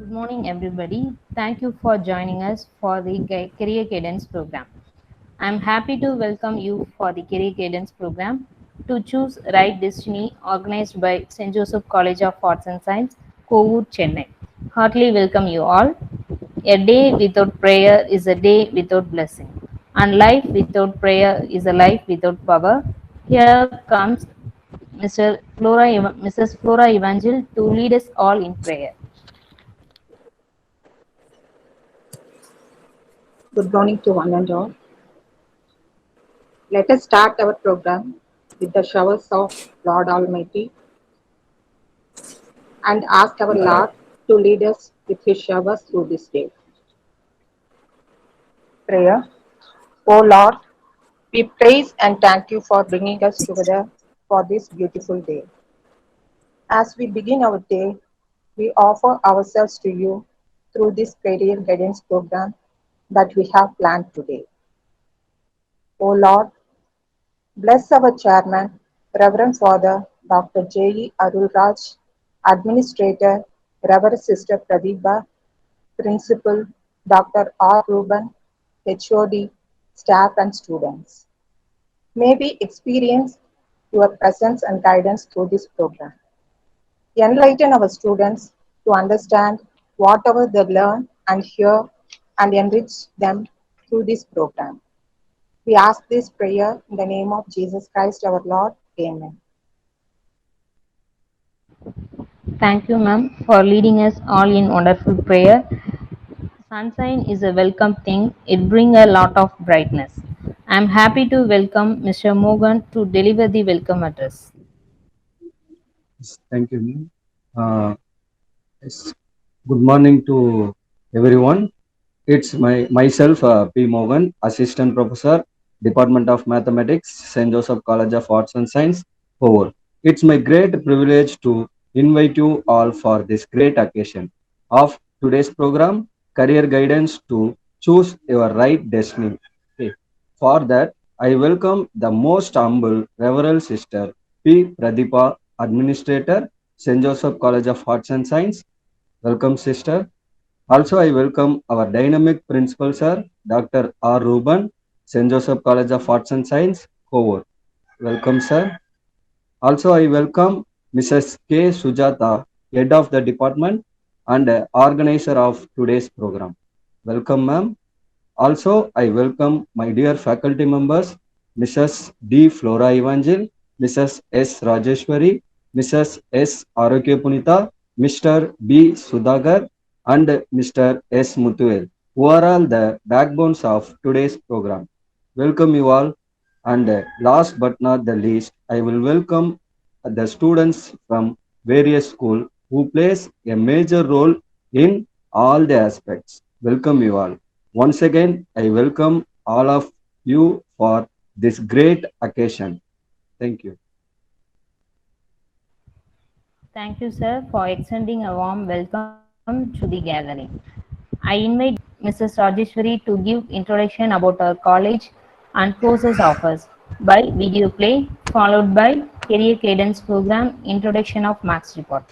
Good morning, everybody. Thank you for joining us for the Career Cadence program. I'm happy to welcome you for the Career Cadence program to choose Right Destiny, organized by St. Joseph College of Arts and Science, Kovur, Chennai. Heartily welcome you all. A day without prayer is a day without blessing, and life without prayer is a life without power. Here comes Mrs. Flora Evangel to lead us all in prayer. Good morning to one and all. Let us start our program with the showers of Lord Almighty and ask our Lord to lead us with His showers through this day. Prayer. O Lord, we praise and thank you for bringing us together for this beautiful day. As we begin our day, we offer ourselves to you through this career guidance program that we have planned today. O Lord, bless our chairman, Reverend Father Dr. J.E. Arulraj, Administrator, Reverend Sister Pradibha, Principal Dr. R. Ruben, HOD, staff and students. May we experience your presence and guidance through this program. Enlighten our students to understand whatever they learn and hear and enrich them through this program. We ask this prayer in the name of Jesus Christ our Lord. Amen. Thank you, ma'am, for leading us all in wonderful prayer. Sunshine is a welcome thing. It brings a lot of brightness. I am happy to welcome Mr. Morgan to deliver the welcome address. Yes, thank you, ma'am. Yes. Good morning to everyone. It's myself, P. Mohan, Assistant Professor, Department of Mathematics, St. Joseph College of Arts and Science, Howard. It's my great privilege to invite you all for this great occasion of today's program, Career Guidance to Choose Your Right Destiny. Okay. For that, I welcome the most humble Reverend Sister P. Pradipa, Administrator, St. Joseph College of Arts and Science. Welcome, Sister. Also, I welcome our dynamic principal, sir, Dr. R. Ruben, St. Joseph College of Arts and Science, Howard. Welcome, sir. Also, I welcome Mrs. K. Sujata, head of the department and organizer of today's program. Welcome, ma'am. Also, I welcome my dear faculty members, Mrs. D. Flora Evangel, Mrs. S. Rajeshwari, Mrs. S. Arokya Punita, Mr. B. Sudagar, and Mr. S. Mutuel, who are all the backbones of today's program. Welcome you all. And last but not the least, I will welcome the students from various schools who plays a major role in all the aspects. Welcome you all. Once again, I welcome all of you for this great occasion. Thank you. Thank you, sir, for extending a warm welcome to the gathering. I invite Mrs. Rajeshwari to give introduction about our college and courses offers by video play, followed by Career Cadence Program Introduction of Max Report.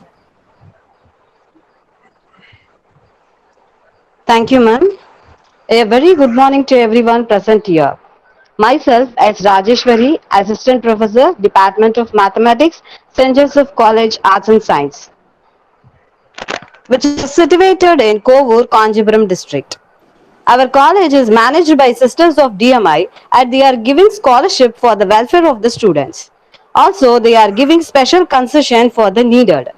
Thank you, ma'am. A very good morning to everyone present here. Myself as Rajeshwari, Assistant Professor, Department of Mathematics, St. Joseph College, Arts and Science, which is situated in Kovur, Kanjipuram district. Our college is managed by Sisters of DMI and they are giving scholarship for the welfare of the students. Also, they are giving special concession for the needed.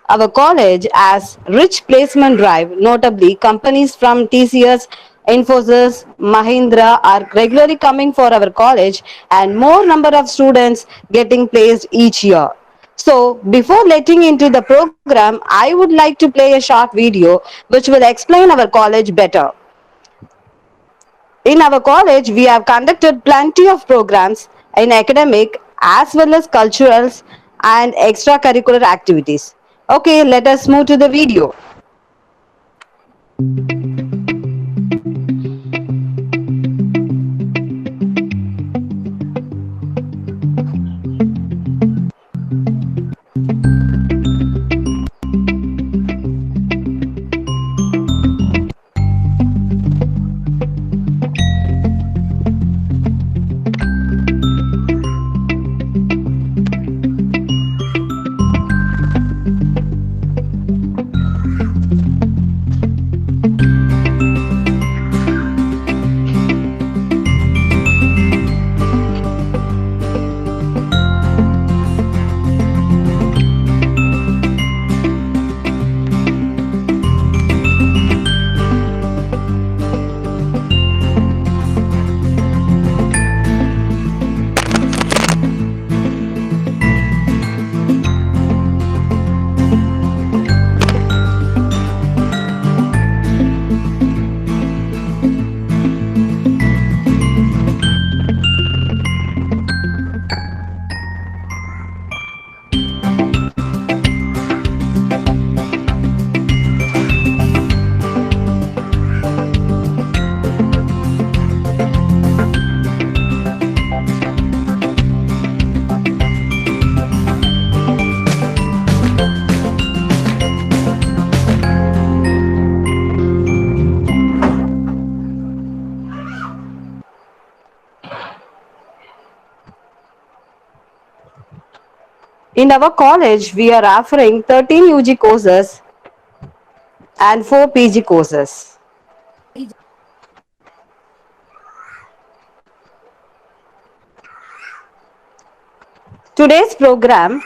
Our college has rich placement drive, notably companies from TCS, Infosys, Mahindra are regularly coming for our college and more number of students getting placed each year. So before letting into the program, I would like to play a short video which will explain our college better. In our college, we have conducted plenty of programs in academic as well as culturals and extracurricular activities. Okay, let us move to the video. In our college, we are offering 13 UG courses and 4 PG courses. Today's program,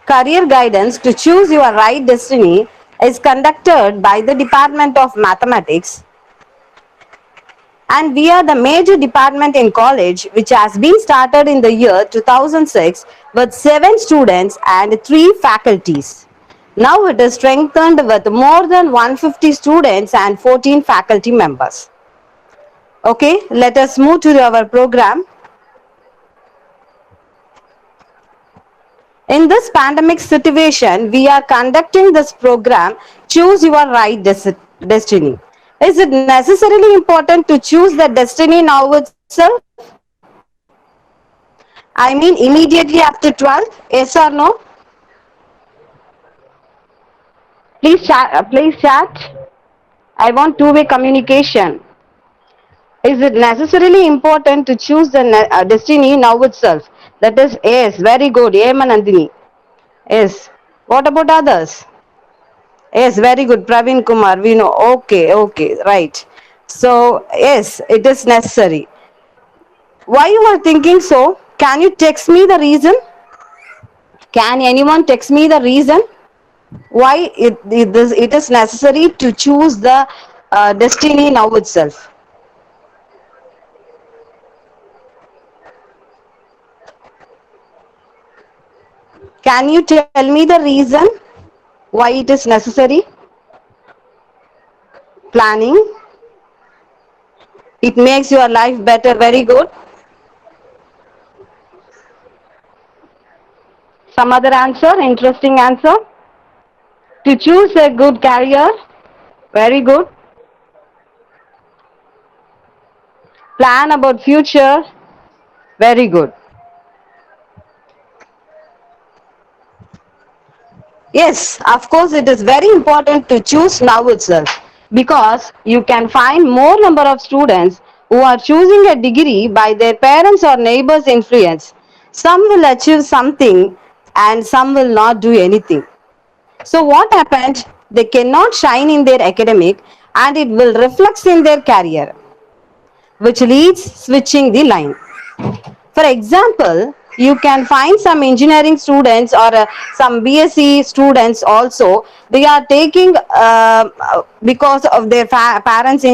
Career Guidance to Choose Your Right Destiny, is conducted by the Department of Mathematics, and we are the major department in college which has been started in the year 2006 with 7 students and 3 faculties. Now it is strengthened with more than 150 students and 14 faculty members. Okay, let us move to our program. In this pandemic situation, we are conducting this program, Choose Your Right Destiny. Is it necessarily important to choose the destiny now itself? I mean immediately after 12? Yes or no? Please chat. I want two-way communication. Is it necessarily important to choose the destiny now itself? That is, yes, very good. Amen, Nandini. Yes. What about others? Yes, very good. Praveen Kumar, we know. Okay, right. So, yes, it is necessary. Why you are thinking so? Can you text me the reason? Can anyone text me the reason why it is necessary to choose the destiny now itself? Can you tell me the reason why it is necessary? Planning. It makes your life better. Very good. Some other answer, interesting answer. To choose a good career. Very good. Plan about future. Very good. Yes, of course, it is very important to choose now itself because you can find more number of students who are choosing a degree by their parents or neighbors' influence. Some will achieve something and some will not do anything. So what happened? They cannot shine in their academic and it will reflect in their career, which leads switching the line. For example, you can find some engineering students or some BSc students also. They are taking because of their parents'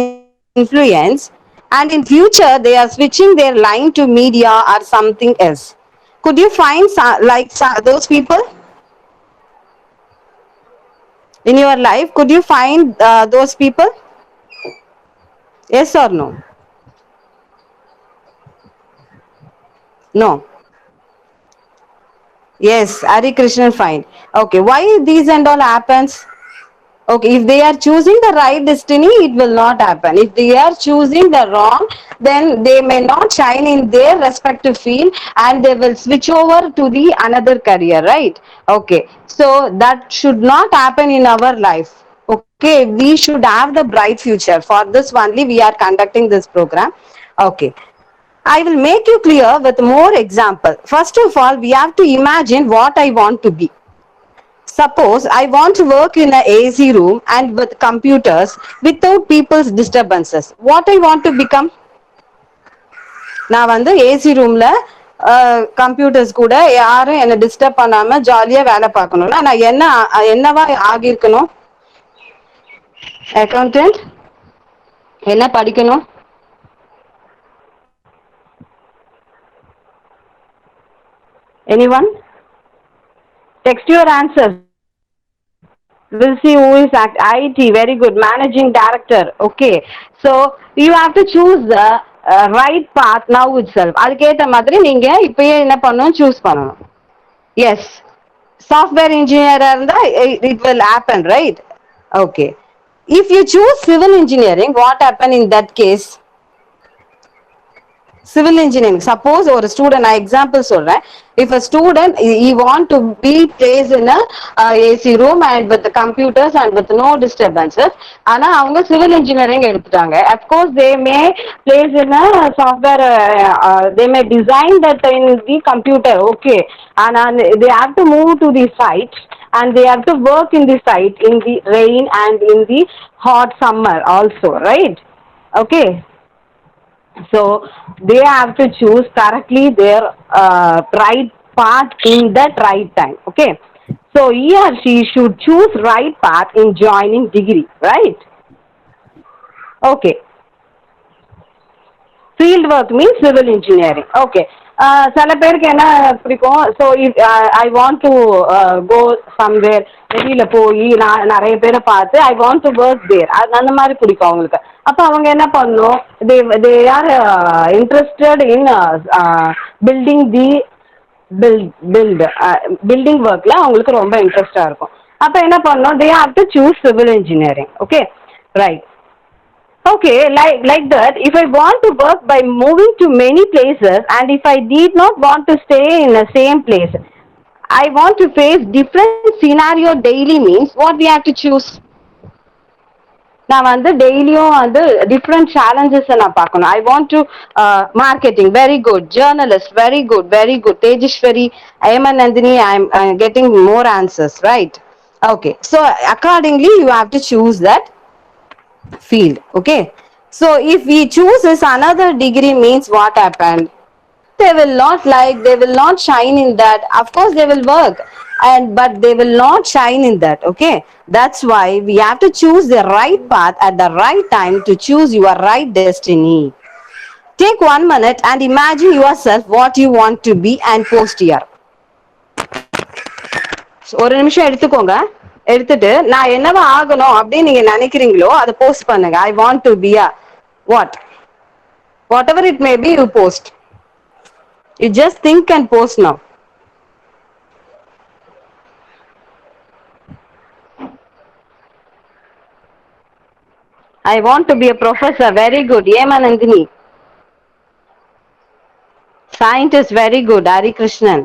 influence, and in future they are switching their line to media or something else. Could you find those people in your life? Could you find those people? Yes or no? No. Yes, Hari Krishnan fine. Okay, why these and all happens? Okay, if they are choosing the right destiny, it will not happen. If they are choosing the wrong, then they may not shine in their respective field and they will switch over to the another career, right? Okay, so that should not happen in our life. Okay, we should have the bright future. For this only we are conducting this program. Okay. I will make you clear with more example. First of all, we have to imagine what I want to be. Suppose I want to work in an AC room and with computers without people's disturbances. What I want to become? நான் வந்து AC ரூம்ல computers கூட யாரும் என்ன disturb பண்ணாம ஜாலியா வேலை பார்க்கணும்னா நான் என்னவா ஆகியிருக்கணும்? அக்கௌண்டன்ட். என்ன படிக்கணும்? Anyone? Text your answers. We'll see who is at IT. Very good. Managing director. Okay. So you have to choose the right path now itself. அதுக்கேற்ற மாதிரி நீங்க இப்பயே என்ன பண்ணணும்? Choose பண்ணணும். Yes. Software engineer இருந்தா it will happen, right? Okay. If you choose civil engineering, what happen in that case? civil engineering. Suppose or a student, I example சொல்றேன். If a student he want to be placed in a AC room and with the computers and with no disturbances, ஆனா அவங்க civil engineering எடுத்துட்டாங்க. Of course they may place in a software, they may design that in the computer, okay, and they have to move to the site and they have to work in the site in the rain and in the hot summer also, right? Okay, so they have to choose correctly their right path in that right time. Okay, so he or she should choose right path in joining degree, right? Okay, field work means civil engineering. Okay, சில பேருக்கு என்ன பிடிக்கும், so I want to go somewhere, வெளியில போய் நான் நிறைய பேரை பார்த்து I want to work there, அந்த மாதிரி பிடிக்கும் அவங்களுக்கு. அப்போ அவங்க என்ன பண்ணணும், they are interested in building the building ஒர்க்ல அவங்களுக்கு ரொம்ப இன்ட்ரெஸ்டா இருக்கும். அப்போ என்ன பண்ணணும், they have to choose civil engineering. Okay, right. Okay, like that, if I want to work by moving to many places and if I did not want to stay in the same place, I want to face different scenario daily means what we have to choose. நான் வந்து டெய்லியும் வந்து different challenges நான் பார்க்கணும். I want to marketing, very good. Journalist, very good, very good. Tejaswari, Aiman Nandini, I am getting more answers, right? Okay, so accordingly you have to choose that field. Okay, so if we choose this another degree means what happened, they will not like, they will not shine in that. Of course they will work but they will not shine in that. Okay, that's why we have to choose the right path at the right time to choose your right destiny. Take 1 minute and imagine yourself what you want to be and post here. ஒரு நிமிஷம் எடுத்துக்கோங்க. எடுத்துட்டு நான் என்னவா ஆகணும் அப்படின்னு நீங்க நினைக்கிறீங்களோ அதை போஸ்ட் பண்ணுங்க. ஐ want to be a what ever it may be, you post. You just think and post now. I want to be a professor. Very good. Yema Nandini. Scientist. Very good. Hari Krishnan.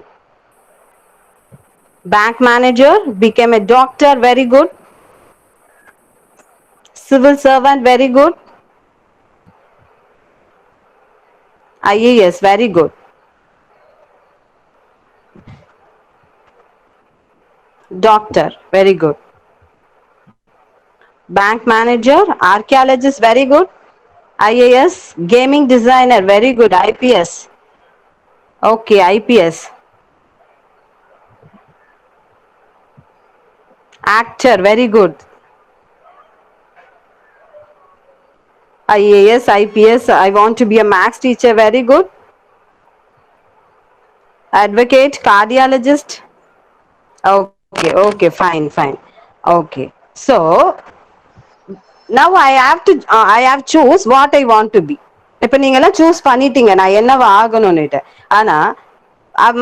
Bank manager, became a doctor. Very good. Civil servant. Very good. IAS. Very good. Doctor. Very good. Bank manager, archaeologist. Very good. IAS. Gaming designer. Very good. IPS. Okay, IPS. Actor. Very good. IAS, IPS. I want to be a maths teacher. Very good. Advocate, cardiologist. Okay, fine. Okay, so now I have choose what I want to be. இப்போ நீங்க எல்லாம் choose பண்ணிட்டீங்க நான் என்னவா ஆகணும்னுட்டு. ஆனா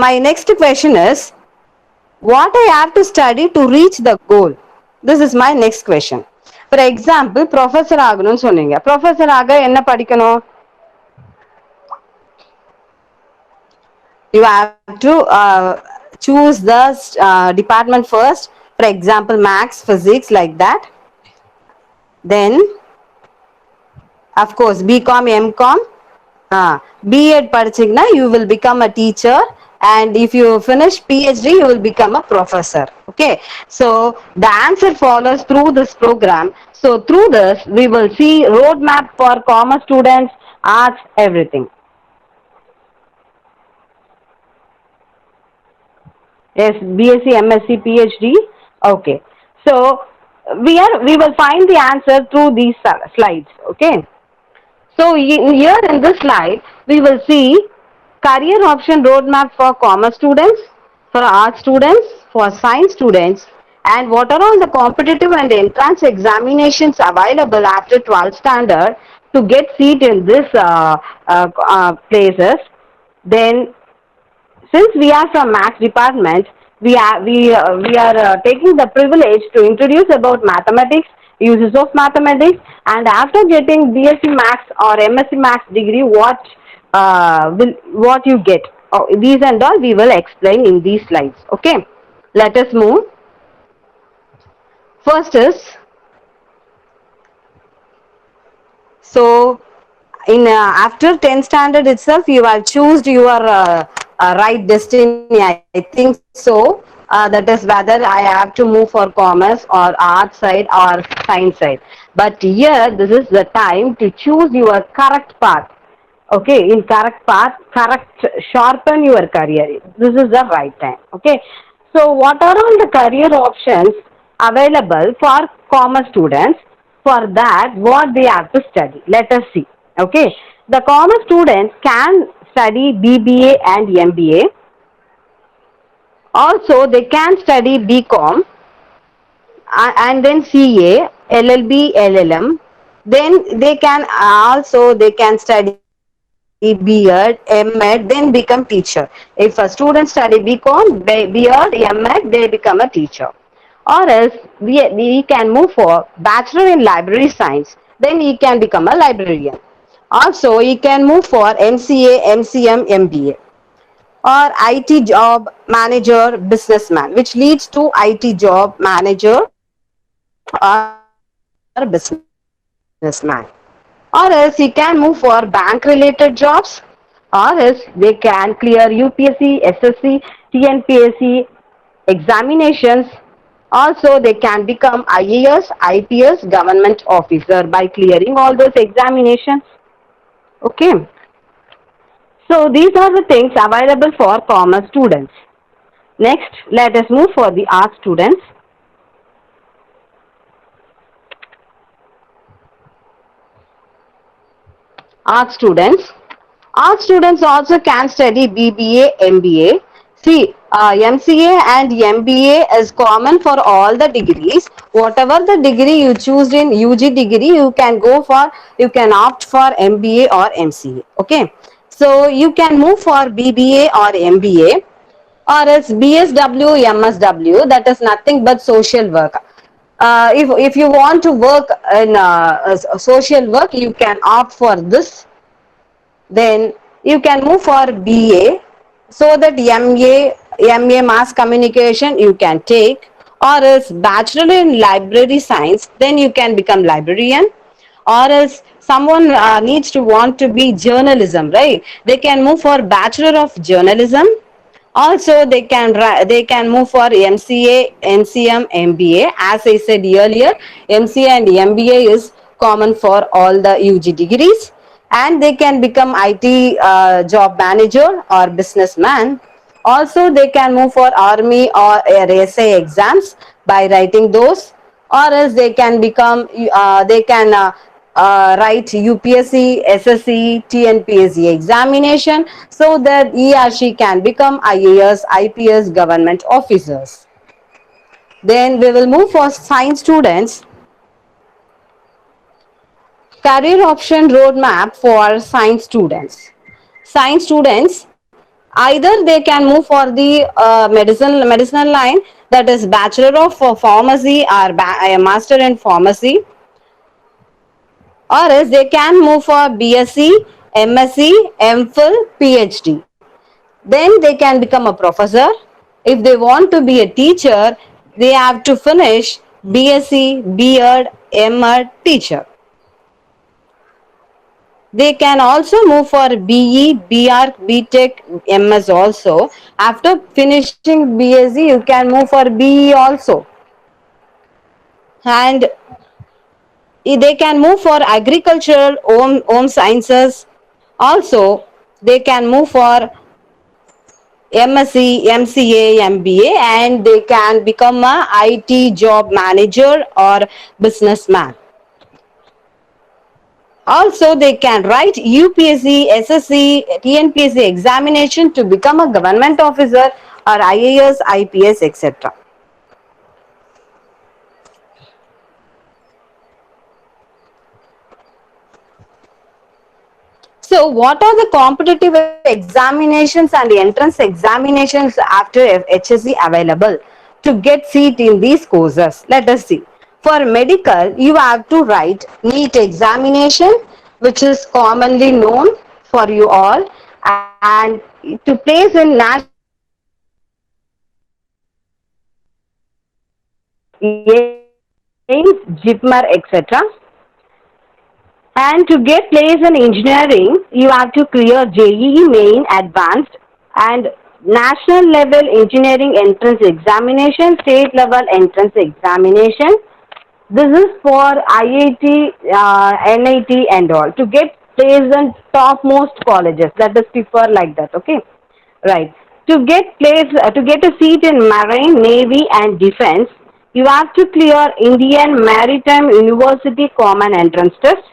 my next question is what I have to study to reach the goal. This is my next question. For example, professor ஆகணும்னு சொன்னீங்க. professor ஆக என்ன படிக்கணும்? You have to choose the department first. For example, maths, physics, like that. Then of course BCom, MCom, B.Ed படிச்சீங்கன்னா you will become a teacher, and if you finish PhD you will become a professor. Okay, so the answer follows through this program. So through this we will see roadmap for commerce students, arts, everything. Yes, BSc, MSc, PhD. Okay, so we will find the answer through these slides. Okay, so here in this slide we will see career option roadmap for commerce students, for art students, for science students, and what are all the competitive and entrance examinations available after 12th standard to get seat in this places. Then since we are from maths department, we are taking the privilege to introduce about mathematics, uses of mathematics, and after getting BSc Maths or MSc Maths degree, what what you get. Oh, these and all we will explain in these slides. Okay, let us move. First is, so in after 10th standard itself you have choose your right destiny, I think so. That is whether I have to move for commerce or art side or science side. But here this is the time to choose your correct path. Okay, in correct path, correct, sharpen your career. This is the right time. Okay, so what are all the career options available for commerce students? For that, what they have to study, let us see. Okay, the commerce students can study BBA and MBA. Also they can study BCom and then CA, LLB, LLM. Then they can also they can study B.Ed, M.Ed, then become teacher. If a student study BCom, B.Ed, M.Ed, they become a teacher. Or else we can move for bachelor in library science. Then he can become a librarian. Also, he can move for MCA, MCM, MBA or IT job manager businessman, which leads to IT job manager or businessman. Or else he can move for bank related jobs, or else they can clear UPSC, SSC, TNPSC examinations. Also they can become IAS, IPS, government officer by clearing all those examinations. Okay, so these are the things available for commerce students. Next, let us move for the art students. Art students. Art students also can study BBA, MBA. See, MCA and MBA is common for all the degrees. Whatever the degree you choose in UG degree, you can opt for MBA or MCA. Okay. So you can move for BBA or MBA, or else BSW, MSW, that is nothing but social work. If you want to work in social work, you can opt for this. Then you can move for BA, so that MA mass communication you can take, or else bachelor in library science, then you can become librarian. Or else someone needs to want to be journalism, right? They can move for bachelor of journalism. Also they can move for MCA, NCM, MBA. As I said earlier, MCA and MBA is common for all the UG degrees, and they can become IT job manager or businessman. Also they can move for army or RSA exams by writing those, or else they can become they can write UPSC, SSC, TNPSC examination, so that he or she can become IAS, IPS, government officers. Then we will move for science students. Career option roadmap for science students. Science students, either they can move for the medicinal line, that is bachelor of pharmacy or a master in pharmacy, or else they can move for BSc, MSc, MPhil, PhD. Then they can become a professor. If they want to be a teacher, they have to finish BSc, B.Ed, M.Ed teacher. They can also move for BE, BR, BTech, MS also. After finishing BSc, you can move for BE also. And they can move for agricultural, home sciences. Also, they can move for MSc, MCA, MBA, and they can become a IT job manager or businessman. Also, they can write UPSC, SSC, TNPSC examination to become a government officer or IAS, IPS, etc. So, what are the competitive examinations and entrance examinations after HSC available to get seat in these courses? Let us see. For medical, you have to write NEET examination, which is commonly known. for you all, and to place in national institute of AIMS, JIPMER, etc. And to get place in engineering, you have to clear JEE Main Advanced and national level engineering entrance examination, state level entrance examination. This is for IIT, NIT and all. To get placed in topmost colleges, let us prefer like that, okay? Right. To get a seat in Marine, Navy and Defense, you have to clear Indian Maritime University Common Entrance Test,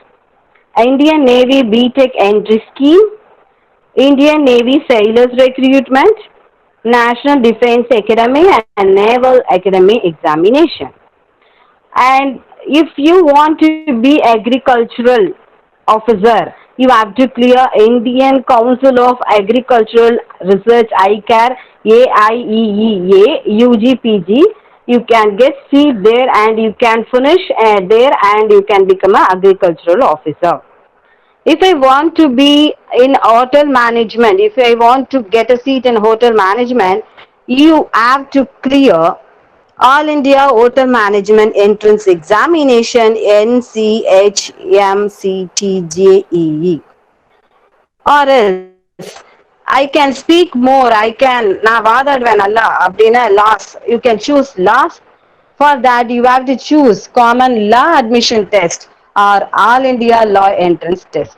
Indian Navy BTech Entry Scheme, Indian Navy Sailors Recruitment, National Defense Academy and Naval Academy examination. And if you want to be agricultural officer, you have to clear Indian Council of Agricultural Research ICAR AIEEA UGPG. You can get seat there and you can finish there and you can become an agricultural officer. If I want to be in hotel management, if I want to get a seat in hotel management, you have to clear All India Hotel Management Entrance Examination NCHMCTJEE. Or else, I can speak more, I can, na vaadadven alla, abdina laws, you can choose laws. For that, you have to choose Common Law Admission Test or All India Law Entrance Test.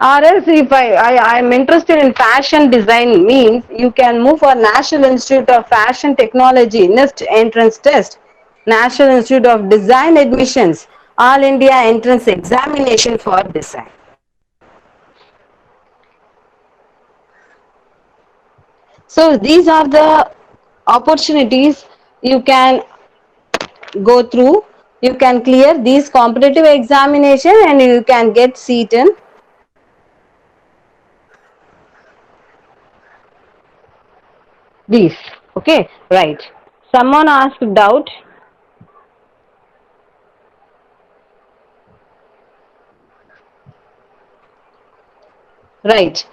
Or else if I am interested in fashion design means you can move for National Institute of Fashion Technology NIST entrance test, National Institute of Design admissions, All India entrance examination for design. So these are the opportunities you can go through. You can clear these competitive examination and you can get seat in these. Okay, right. Someone asked doubt. Right.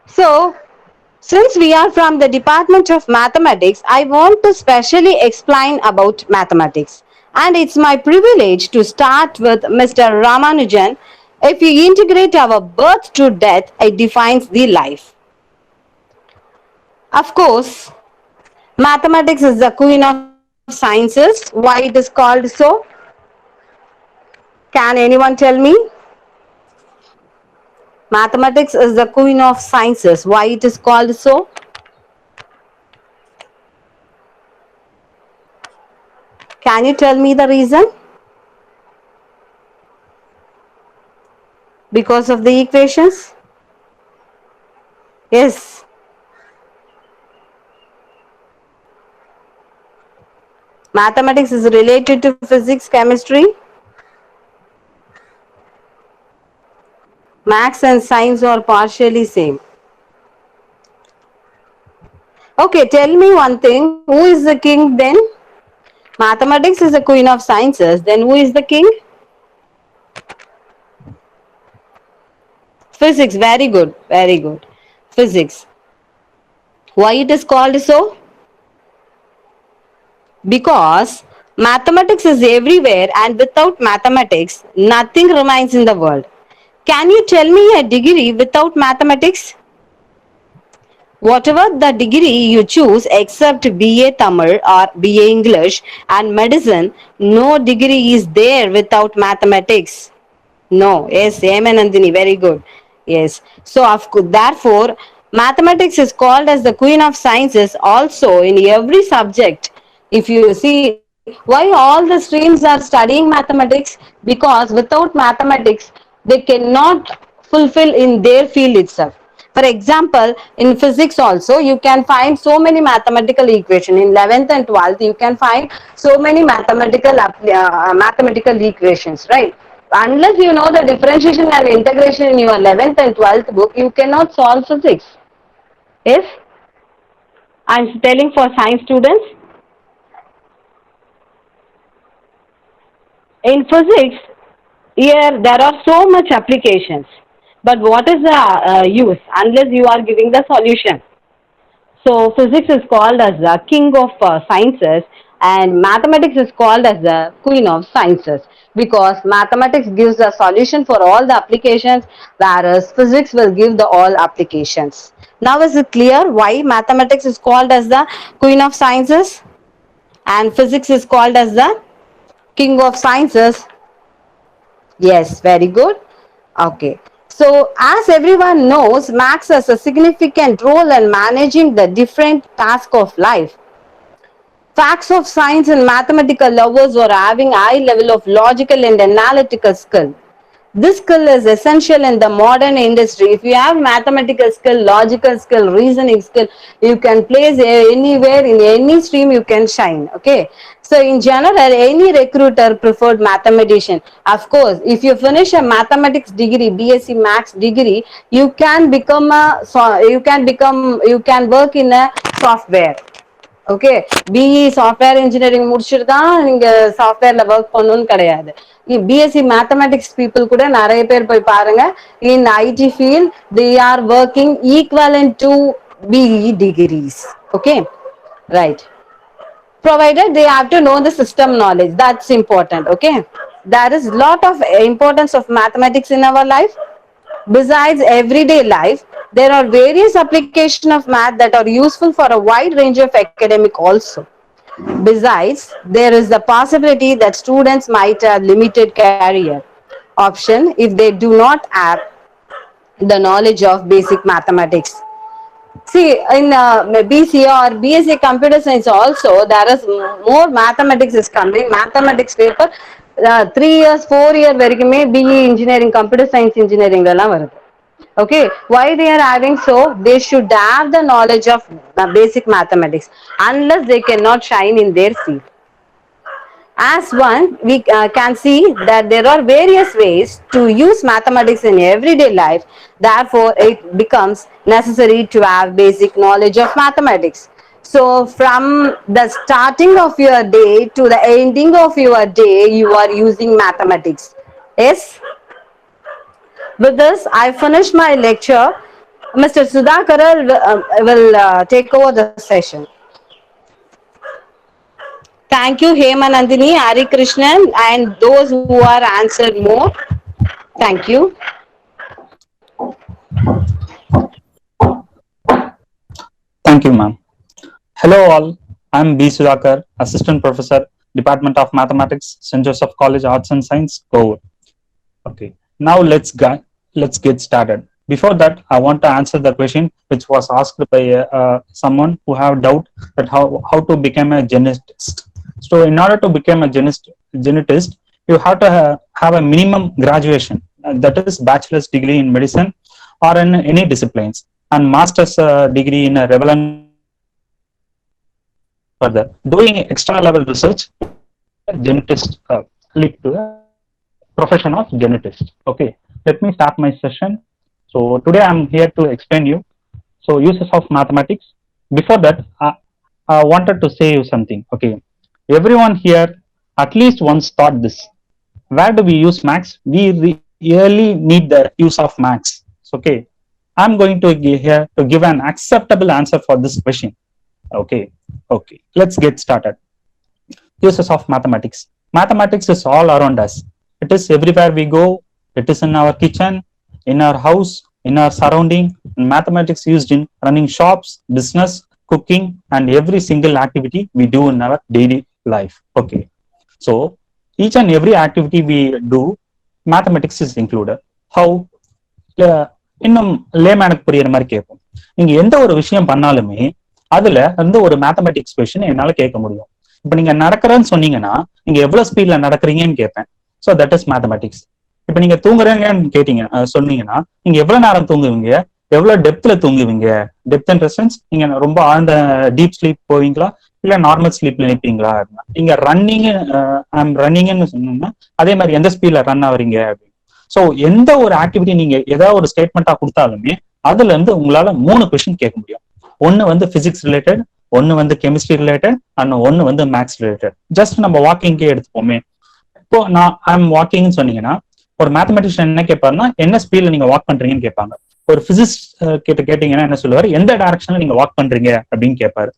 So, since we are from the Department of Mathematics, I want to specially explain about mathematics. And it's my privilege to start with Mr. Ramanujan. If you integrate our birth to death, it defines the life. Of course, mathematics is the queen of sciences. Why it is called so? Can anyone tell me? Mathematics is the queen of sciences. Why it is called so? Can you tell me the reason? Because of the equations? Yes. Mathematics is related to physics, chemistry. Maths and science are partially same. Okay, tell me one thing. Who is the king then? Mathematics is the queen of sciences. Then who is the king? Physics. Very good. Very good. Physics. Why it is called so? Because mathematics is everywhere and without mathematics, nothing remains in the world. Can you tell me a degree without mathematics? Whatever the degree you choose except BA Tamil or BA English and medicine, no degree is there without mathematics. No. Yes, Amen Nandini, very good. Yes. So therefore, mathematics is called as the queen of sciences also in every subject. If you see, why all the streams are studying mathematics? Because without mathematics, they cannot fulfill in their field itself. For example, in physics also, you can find so many mathematical equations. In 11th and 12th, you can find so many mathematical equations, right? Unless you know the differentiation and integration in your 11th and 12th book, you cannot solve physics. Yes? I'm telling for science students. In physics, here there are so much applications. but what is the use unless you are giving the solution? So physics is called as the king of sciences, and mathematics is called as the queen of sciences, because mathematics gives the solution for all the applications, whereas physics will give the all applications. Now is it clear why mathematics is called as the queen of sciences and physics is called as the king of sciences? Yes, very good. Okay. So, as everyone knows, maths has a significant role in managing the different tasks of life. Facts of science and mathematical lovers are having high level of logical and analytical skill. This skill is essential in the modern industry. If you have mathematical skill, logical skill, reasoning skill, you can place anywhere in any stream you can shine. Okay. So in general, any recruiter preferred mathematician. Of course, if you finish a mathematics degree, BSc Maths degree, you can become you can work in a software. Okay BE software engineering முடிச்சுட்டு தான் நீங்க சாஃப்ட்வேர்ல work பண்ணணும்னு கிடையாது. BSc mathematics people கூட நிறைய பேர் போய் பாருங்க, in IT field they are working equivalent to BE degrees. Okay, right. Provided they have to know the system knowledge, that's important. Okay, there is lot of importance of mathematics in our life. Besides everyday life, there are various applications of math that are useful for a wide range of academic also. Besides, there is the possibility that students might have limited career option if they do not have the knowledge of basic mathematics. See, in BCA or BSc Computer Science also, there is more mathematics is coming. Mathematics paper 3 years, 4 year வரைக்குமே BE engineering, computer science engineering எல்லாம் வருது. Okay, why they are having so? They should have the knowledge of basic mathematics, unless they cannot shine in their field. As one, we can see that there are various ways to use mathematics in everyday life. Therefore, it becomes necessary to have basic knowledge of mathematics. So, from the starting of your day to the ending of your day, you are using mathematics. Yes? With this, I finish my lecture. Mr. Sudhakar will take over the session. Thank you, Hema Nandini, Hari Krishnan, and those who are answered more. Thank you. Thank you, ma'am. Hello all, I'm B. Sudhakar, Assistant Professor, Department of Mathematics, St. Joseph College, Arts and Science, Kovur. Okay, now let's get started. Before that, I want to answer the question which was asked by someone who have doubt that how to become a genetist. So in order to become a genetist, you have to have a minimum graduation, that is bachelor's degree in medicine or in any disciplines, and master's degree in a relevant. Further, doing extra level research, genetist lead to a profession of genetist. Okay, let me start my session. So today I'm here to explain you uses of mathematics. Before that, I wanted to say you something. Okay, everyone here at least once thought this: where do we use maths? We really need the use of maths. Okay, I'm going to give an acceptable answer for this question. Okay, let's get started. Uses of mathematics. Mathematics is all around us. It is everywhere we go. It is in our kitchen, in our house, in our surrounding. Mathematics used in running shops, business, cooking, and every single activity we do in our daily life. Okay, so each and every activity we do, mathematics is included. How? இன்னும் லேமேனுக்கு புரியுற மாதிரி கேட்போம். நீங்க எந்த ஒரு விஷயம் பண்ணாலுமே அதுல வந்து ஒரு மேத்தமெட்டிக்ஸ் கொஸ்டின் என்னால கேட்க முடியும். இப்ப நீங்க நடக்கிறேன்னு சொன்னீங்கன்னா நீங்க எவ்வளவு ஸ்பீட்ல நடக்கிறீங்கன்னு கேட்பேன். So that is mathematics. இப்ப நீங்க தூங்குறீங்கன்னு கேட்டீங்க சொன்னீங்கன்னா நீங்க எவ்வளவு நேரம் தூங்குவீங்க, எவ்வளவு டெப்த்ல தூங்குவீங்க. டெப்த் அண்ட் ரெஸ்டன்ஸ், நீங்க ரொம்ப ஆழ்ந்த டீப் ஸ்லீப் போவீங்களா இல்ல நார்மல் ஸ்லீப்ல நிற்பீங்களா. நீங்க ரன்னிங்னு சொன்னீங்கன்னா அதே மாதிரி எந்த ஸ்பீட்ல ரன் ஆகுறீங்க அப்படின்னு. ஸோ எந்த ஒரு ஆக்டிவிட்டி நீங்க ஏதாவது ஒரு ஸ்டேட்மெண்டா கொடுத்தாலுமே அதுல இருந்து உங்களால 3 கொஸ்டின் கேட்க முடியும். ஒன்னு வந்து பிசிக்ஸ் ரிலேட்டட், ஒன்னு வந்து கெமிஸ்ட்ரி ரிலேட்டட், அண்ட் ஒன்னு வந்து மேத்ஸ் ரிலேட்டட். ஜஸ்ட் நம்ம வாக்கிங்கே எடுத்துப்போமே. இப்போ நான் ஐம் வாக்கிங்னு சொன்னீங்கன்னா ஒரு மேத்தமெட்டிஷியன் என்ன கேட்பாருன்னா என்ன ஸ்பீட்ல நீங்க வாக் பண்றீங்கன்னு கேட்பாங்க. ஒரு பிசிக்ஸ் கிட்ட கேட்டீங்கன்னா என்ன சொல்லுவாரு, எந்த டைரக்ஷன்ல நீங்க வாக் பண்றீங்க அப்படின்னு கேட்பாரு.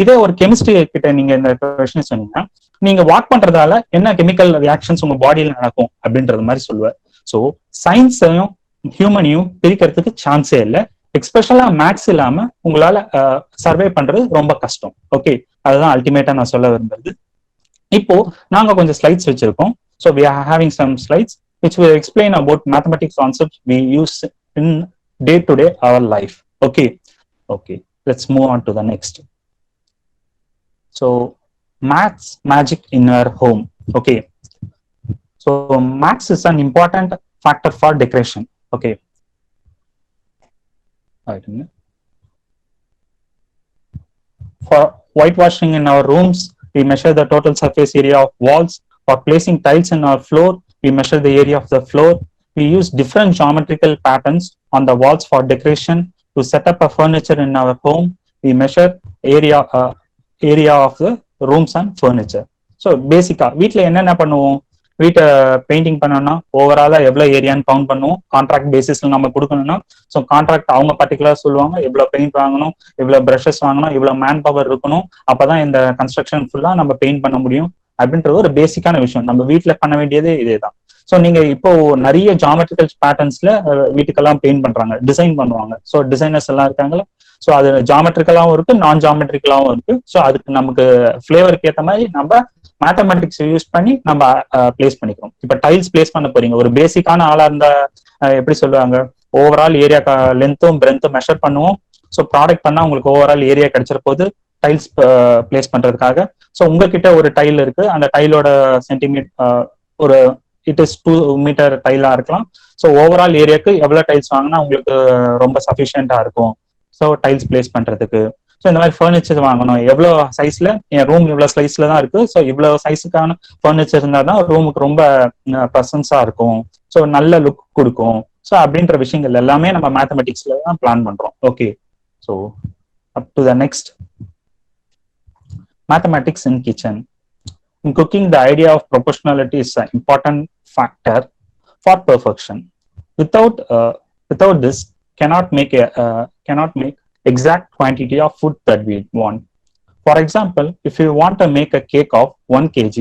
இதே ஒரு கெமிஸ்ட்ரி கிட்ட நீங்க இந்த கொஸ்டின் சொன்னீங்கன்னா நீங்க வாக் பண்றதால என்ன கெமிக்கல் ரியாக்ஷன்ஸ் உங்க பாடியில நடக்கும் அப்படின்றது மாதிரி சொல்லுவார். ஸோ சயின்ஸையும் ஹியூமனையும் பிரிக்கிறதுக்கு சான்ஸே இல்லை. எக்ஸ்பெஷலா மேக்ஸ் இல்லாம உங்களால சர்வே பண்றது ரொம்ப கஷ்டம். ஓகே, அதுதான் அல்டிமேட்டா நான் சொல்ல விரும்புறது. இப்போ நாங்க கொஞ்சம் ஸ்லைட்ஸ் வச்சிருக்கோம். So we are having some slides which will explain about mathematics concepts we use in day to day our life. Okay, let's move on to the next. So maths magic in our home. Okay, so maths is an important factor for decoration. Okay, for whitewashing in our rooms we measure the total surface area of walls. For placing tiles in our floor we measure the area of the floor. We use different geometrical patterns on the walls for decoration. To set up a furniture in our home we measure area of the rooms and furniture. So பேசிக்கா வீட்டுல என்னென்ன பண்ணுவோம், வீட்டை painting பண்ணணும்னா ஓவராலா எவ்வளவு ஏரியான்னு count பண்ணுவோம். கான்ட்ராக்ட் பேசிஸ்ல நம்ம கொடுக்கணும்னா ஸோ கான்ட்ராக்ட் அவங்க பர்டிகுலரா சொல்லுவாங்க எவ்வளவு பெயிண்ட் வாங்கணும், எவ்வளவு பிரஷஸ் வாங்கணும், எவ்வளவு மேன் பவர் இருக்கணும், அப்பதான் இந்த கன்ஸ்ட்ரக்ஷன் ஃபுல்லா நம்ம பெயிண்ட் பண்ண முடியும் அப்படின்றது ஒரு பேசிக்கான விஷயம். நம்ம வீட்டுல பண்ண வேண்டியதே இதேதான். ஸோ நீங்க இப்போ நிறைய ஜாமெட்ரிக்கல் பேட்டர்ன்ஸ்ல வீட்டுக்கெல்லாம் பெயிண்ட் பண்றாங்க, டிசைன் பண்ணுவாங்க. ஸோ டிசைனர்ஸ் எல்லாம் இருக்காங்களா, ஸோ அது ஜாமெட்ரிக்கலாவும் இருக்கு, நான் ஜாமெட்ரிக்கலாவும் இருக்கு. ஸோ அதுக்கு நமக்கு ஃபிளேவருக்கு ஏற்ற மாதிரி நம்ம மேத்தமெட்டிக்ஸ் யூஸ் பண்ணி நம்ம பிளேஸ் பண்ணிக்கிறோம். இப்ப டைல்ஸ் பிளேஸ் பண்ண போறீங்க, ஒரு பேசிக்கான ஆளா இருந்த எப்படி சொல்லுவாங்க, ஓவரால் ஏரியா லென்த்தும் பிரென்த்தும் மெஷர் பண்ணுவோம். ஸோ ப்ராடக்ட் பண்ணா உங்களுக்கு ஓவரால் ஏரியா கிடைச்சிட போது டைல்ஸ் பிளேஸ் பண்றதுக்காக. ஸோ உங்ககிட்ட ஒரு டைல் இருக்கு, அந்த டைலோட சென்டிமீட்டர் ஒரு இட் இஸ் 2 மீட்டர் டைலா இருக்கலாம். ஸோ ஓவரால் ஏரியாக்கு எவ்வளவு டைல்ஸ் வாங்கினா உங்களுக்கு ரொம்ப சஃபிஷியன்டா இருக்கும் ஸோ டைல்ஸ் பிளேஸ் பண்றதுக்கு. ஸோ இந்த மாதிரி ஃபர்னிச்சர் வாங்கணும், எவ்வளவு சைஸ்ல, என் ரூம் இவ்வளவு சைஸ்ல தான் இருக்கு, ஸோ இவ்வளவு சைஸுக்கான ஃபர்னிச்சர் இருந்தா தான் ரூமுக்கு ரொம்ப ப்ரெசன்ஸா இருக்கும், ஸோ நல்ல லுக் கொடுக்கும். ஸோ அப்படின்ற விஷயங்கள் எல்லாமே நம்ம மேத்தமெட்டிக்ஸ்ல தான் பிளான் பண்றோம். Okay, so up to the next, mathematics in kitchen. In cooking, the idea of proportionality is an important factor for perfection. Without this, cannot make exact quantity of food that we want. For example, if you want to make a cake of 1 kg,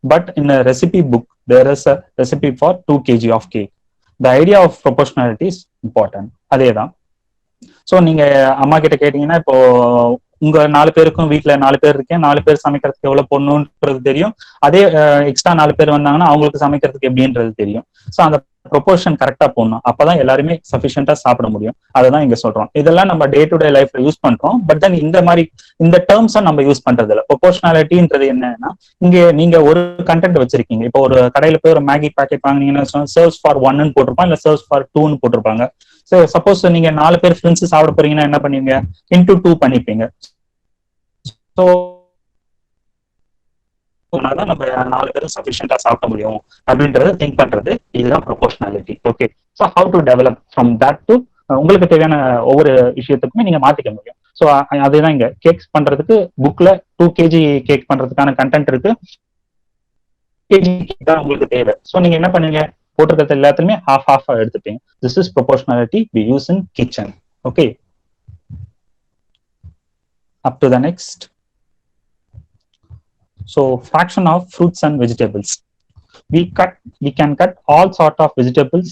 but in a recipe book there is a recipe for 2 kg of cake, the idea of proportionality is important. அதேதான். So நீங்க அம்மா கிட்ட கேட்டீங்கன்னா இப்போ உங்க 4 பேருக்கும் வீட்டுல 4 பேர் இருக்கேன், 4 பேர் சமைக்கிறதுக்கு எவ்வளவு போடணும்ன்றது தெரியும். அதே எக்ஸ்ட்ரா 4 பேர் வந்தாங்கன்னா அவங்களுக்கு சமைக்கிறதுக்கு எப்படின்றது தெரியும். ஸோ அந்த ப்ரொபோர்ஷன் கரெக்டா போடணும், அப்பதான் எல்லாருமே சஃபிஷியன்டா சாப்பிட முடியும். அததான் இங்க சொல்றோம். இதெல்லாம் நம்ம டே டு டே லைஃப்ல யூஸ் பண்றோம். பட் தென் இந்த டேர்ம்ஸை நம்ம யூஸ் பண்றது இல்லை. ப்ரொபோர்ஷனாலிட்டின்றது என்னன்னா, இங்க நீங்க ஒரு கண்டென்ட் வச்சிருக்கீங்க. இப்போ ஒரு கடையில போய் ஒரு மேகி பாக்கெட் வாங்கினீங்கன்னா சர்வ்ஸ் ஃபார் 1ன்னு போட்டிருப்பாங்க, இல்ல சர்வ்ஸ் ஃபார் 2ன்னு போட்டிருப்பாங்க. ஸோ சப்போஸ் நீங்க 4 பேர் ஃப்ரெண்ட்ஸ் சாப்பிட போறீங்கன்னா என்ன பண்ணுவீங்க, இன்டூ 2 பண்ணிப்பீங்க. ஸோ தான் நம்ம 4 பேரும் சஃபிஷியன்டா சாப்பிட முடியும் அப்படின்றத திங்க் பண்றது, இதுதான் proportionality. Okay, so how to develop from that to உங்களுக்கு தேவையான ஒவ்வொரு விஷயத்துக்குமே நீங்க மாத்திக்க முடியும். ஸோ அதுதான் இங்க கேக்ஸ் பண்றதுக்கு புக்ல 2 kg கேக் பண்றதுக்கான கண்டென்ட் இருக்கு. kg கேக் தான் உங்களுக்கு தேவை. ஸோ நீங்க என்ன பண்ணுவீங்க, போட்டிருக்கிறது எல்லாத்துலயுமே half எடுத்துப்பீங்க. This is proportionality we use in kitchen. Okay, up to the next. So fraction of fruits and vegetables. We can cut all sort of vegetables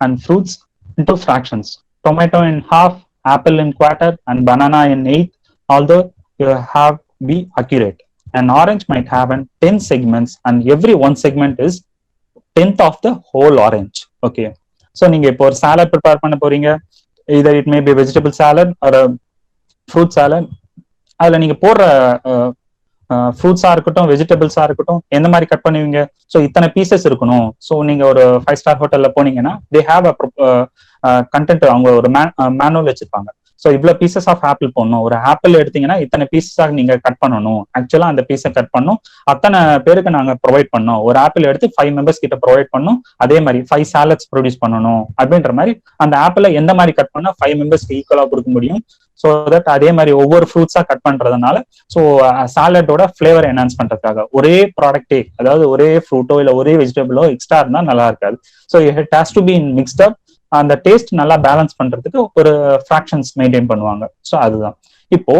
and fruits into fractions. Tomato in half, apple in quarter, and banana in eighth. Although you have be accurate. An orange might have 10 segments, and every one segment is 10th of the whole orange. Okay, so நீங்க இப்போ ஒரு salad prepare பண்ண போறீங்க, either it may be vegetable salad or a fruit salad. அதுல நீங்க போடுற ஃப்ரூட்ஸா இருக்கட்டும், வெஜிடபிள்ஸா இருக்கட்டும், எந்த மாதிரி கட் பண்ணுவீங்க. ஸோ இத்தனை பீசஸ் இருக்கணும். ஸோ நீங்க ஒரு 5 ஸ்டார் ஹோட்டல்ல போனீங்கன்னா தே ஹேவ் அ கண்டென்ட், அவங்க ஒரு மேனுவல் வச்சிருப்பாங்க. ஸோ இவ்வளவு பீசஸ் ஆஃப் ஆப்பிள் போடணும். ஒரு ஆப்பிள் எடுத்தீங்கன்னா இத்தனை பீசஸாக நீங்க கட் பண்ணணும். ஆக்சுவலா அந்த பீஸை கட் பண்ணும் அத்தனை பேருக்கு நாங்க ப்ரொவைட் பண்ணோம். ஒரு ஆப்பிள் எடுத்து 5 மெம்பர்ஸ் கிட்ட ப்ரொவைட் பண்ணோம். அதே மாதிரி 5 சாலட்ஸ் ப்ரொடியூஸ் பண்ணணும் அப்படின்ற மாதிரி அந்த ஆப்பிள எந்த மாதிரி கட் பண்ணா 5 மெம்பர்ஸ்க்கு ஈக்குவலா கொடுக்க முடியும். ஸோ தட் அதே மாதிரி ஒவ்வொரு ஃப்ரூட்ஸா கட் பண்றதுனால ஸோ சாலட்டோட ஃபிளேவர் என்ஹான்ஸ் பண்றதுக்காக ஒரே ப்ராடக்டே, அதாவது ஒரே ஃப்ரூட்டோ இல்ல ஒரே வெஜிடபிளோ எக்ஸ்ட்ரா இருந்தா நல்லா இருக்காது. So it has to be in mixed up. அந்த டேஸ்ட் நல்லா பேலன்ஸ் பண்றதுக்கு ஒரு ஃபிராக்ஷன்ஸ் மெயின்டைன் பண்ணுவாங்க. ஸோ அதுதான். இப்போ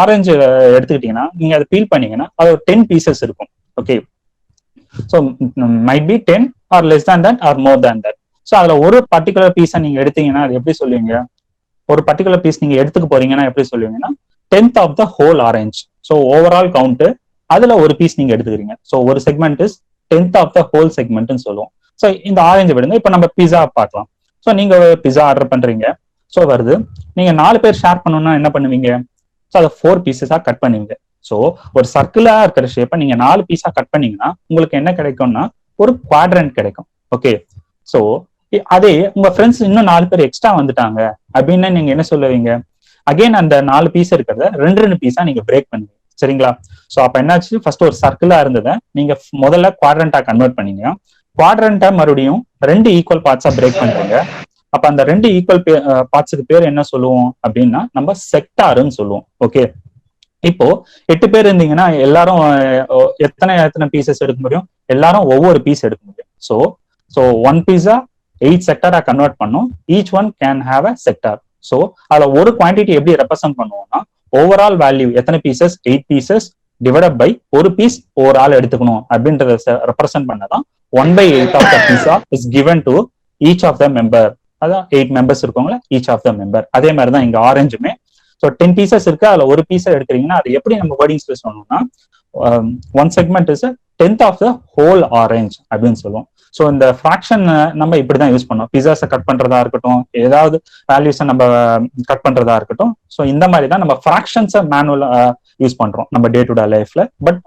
ஆரஞ்சு எடுத்துக்கிட்டீங்கன்னா நீங்க அதை பீல் பண்ணீங்கன்னா அது 10 பீசஸ் இருக்கும். Okay, so might be 10 or less than that or more than that. So அதுல ஒரு பர்டிகுலர் பீஸை நீங்க எடுத்தீங்கன்னா அது எப்படி சொல்லுவீங்க? ஒரு பர்டிகுலர் பீஸ் நீங்க எடுத்துக்க போறீங்கன்னா எப்படி சொல்லுவீங்கன்னா 10th of the whole orange. So overall count அதுல ஒரு பீஸ் நீங்க எடுத்துக்கிறீங்க. ஸோ ஒரு segment is 10th of the whole செக்மெண்ட்னு சொல்லுவோம். ஸோ இந்த ஆரஞ்சு விடுங்க. இப்போ நம்ம பிஸா பார்க்கலாம். ஸோ நீங்க பிஸா ஆர்டர் பண்றீங்க. ஸோ வருது, நீங்க 4 பேர் ஷேர் பண்ணணும்னா என்ன பண்ணுவீங்க? ஸோ அதை 4 பீசஸா கட் பண்ணுவீங்க. ஸோ ஒரு சர்க்கிளா இருக்கிற ஷேப்பை நீங்க 4 பீஸா கட் பண்ணீங்கன்னா உங்களுக்கு என்ன கிடைக்கும்னா ஒரு குவாட்ரண்ட் கிடைக்கும். ஓகே, ஸோ அதே உங்க ஃப்ரெண்ட்ஸ் இன்னும் 4 பேர் எக்ஸ்ட்ரா வந்துட்டாங்க அப்படின்னு நீங்க என்ன சொல்லுவீங்க? அகைன் அந்த 4 பீஸ் இருக்கிறத 2 பீஸா நீங்க பிரேக் பண்ணுவீங்க. சரிங்களா? ஸோ அப்ப என்னாச்சு, ஃபர்ஸ்ட் ஒரு சர்க்கிளா இருந்ததை நீங்க முதல்ல குவாட்ரண்டா கன்வெர்ட் பண்ணீங்க. குவாட்ரண்டா மறுபடியும் 2 ஈக்குவல் பார்ட்ஸா பிரேக் பண்றீங்க. அப்ப அந்த 2 ஈக்குவல் பார்ட்ஸுக்கு பேர் என்ன சொல்லுவோம் அப்படின்னா நம்ம செக்டார்னு சொல்லுவோம். ஓகே, இப்போ 8 பேர் இருந்தீங்கன்னா எல்லாரும் எத்தனை பீசஸ் எடுக்க முடியும்? எல்லாரும் ஒவ்வொரு பீஸ் எடுக்க முடியும். ஸோ 1 பீஸா 8 செக்டாரா கன்வெர்ட் பண்ணும். Each one can have a sector. So அதுல ஒரு குவான்டிட்டி எப்படி ரெப்ரசென்ட் பண்ணுவோம்னா ஓவரால் வேல்யூ எத்தனை பீசஸ்? 8 பீசஸ் டிவைட் பை ஒரு பீஸ் ஒரு ஆள் எடுத்துக்கணும் அப்படின்றத ரெப்ரசென்ட் பண்ணதான் 1/8 of the pizza is given to each of the member. அதான் 8 மெம்பர்ஸ் இருக்கவங்களா ஈச் ஆஃப் த மெம்பர். அதே மாதிரிதான் இங்க ஆரஞ்சுமே. ஸோ 10 பீசஸ் இருக்கு, அதுல ஒரு பீஸை எடுக்கிறீங்கன்னா அது எப்படி நம்ம வேர்டிங்ஸ்ல சொல்லணும்னா 1 segment is 10th of the whole orange அப்படின்னு சொல்லுவோம். ஸோ இந்த ஃபிராக்ஷன் நம்ம இப்படிதான் யூஸ் பண்ணோம். பிஸாஸை கட் பண்றதா இருக்கட்டும், ஏதாவது வேல்யூஸை நம்ம கட் பண்றதா இருக்கட்டும். ஸோ இந்த மாதிரி தான் நம்ம ஃபிராக்ஷன்ஸை மேனுவலா யூஸ் பண்றோம் நம்ம டே டு டே லைஃப்ல. பட்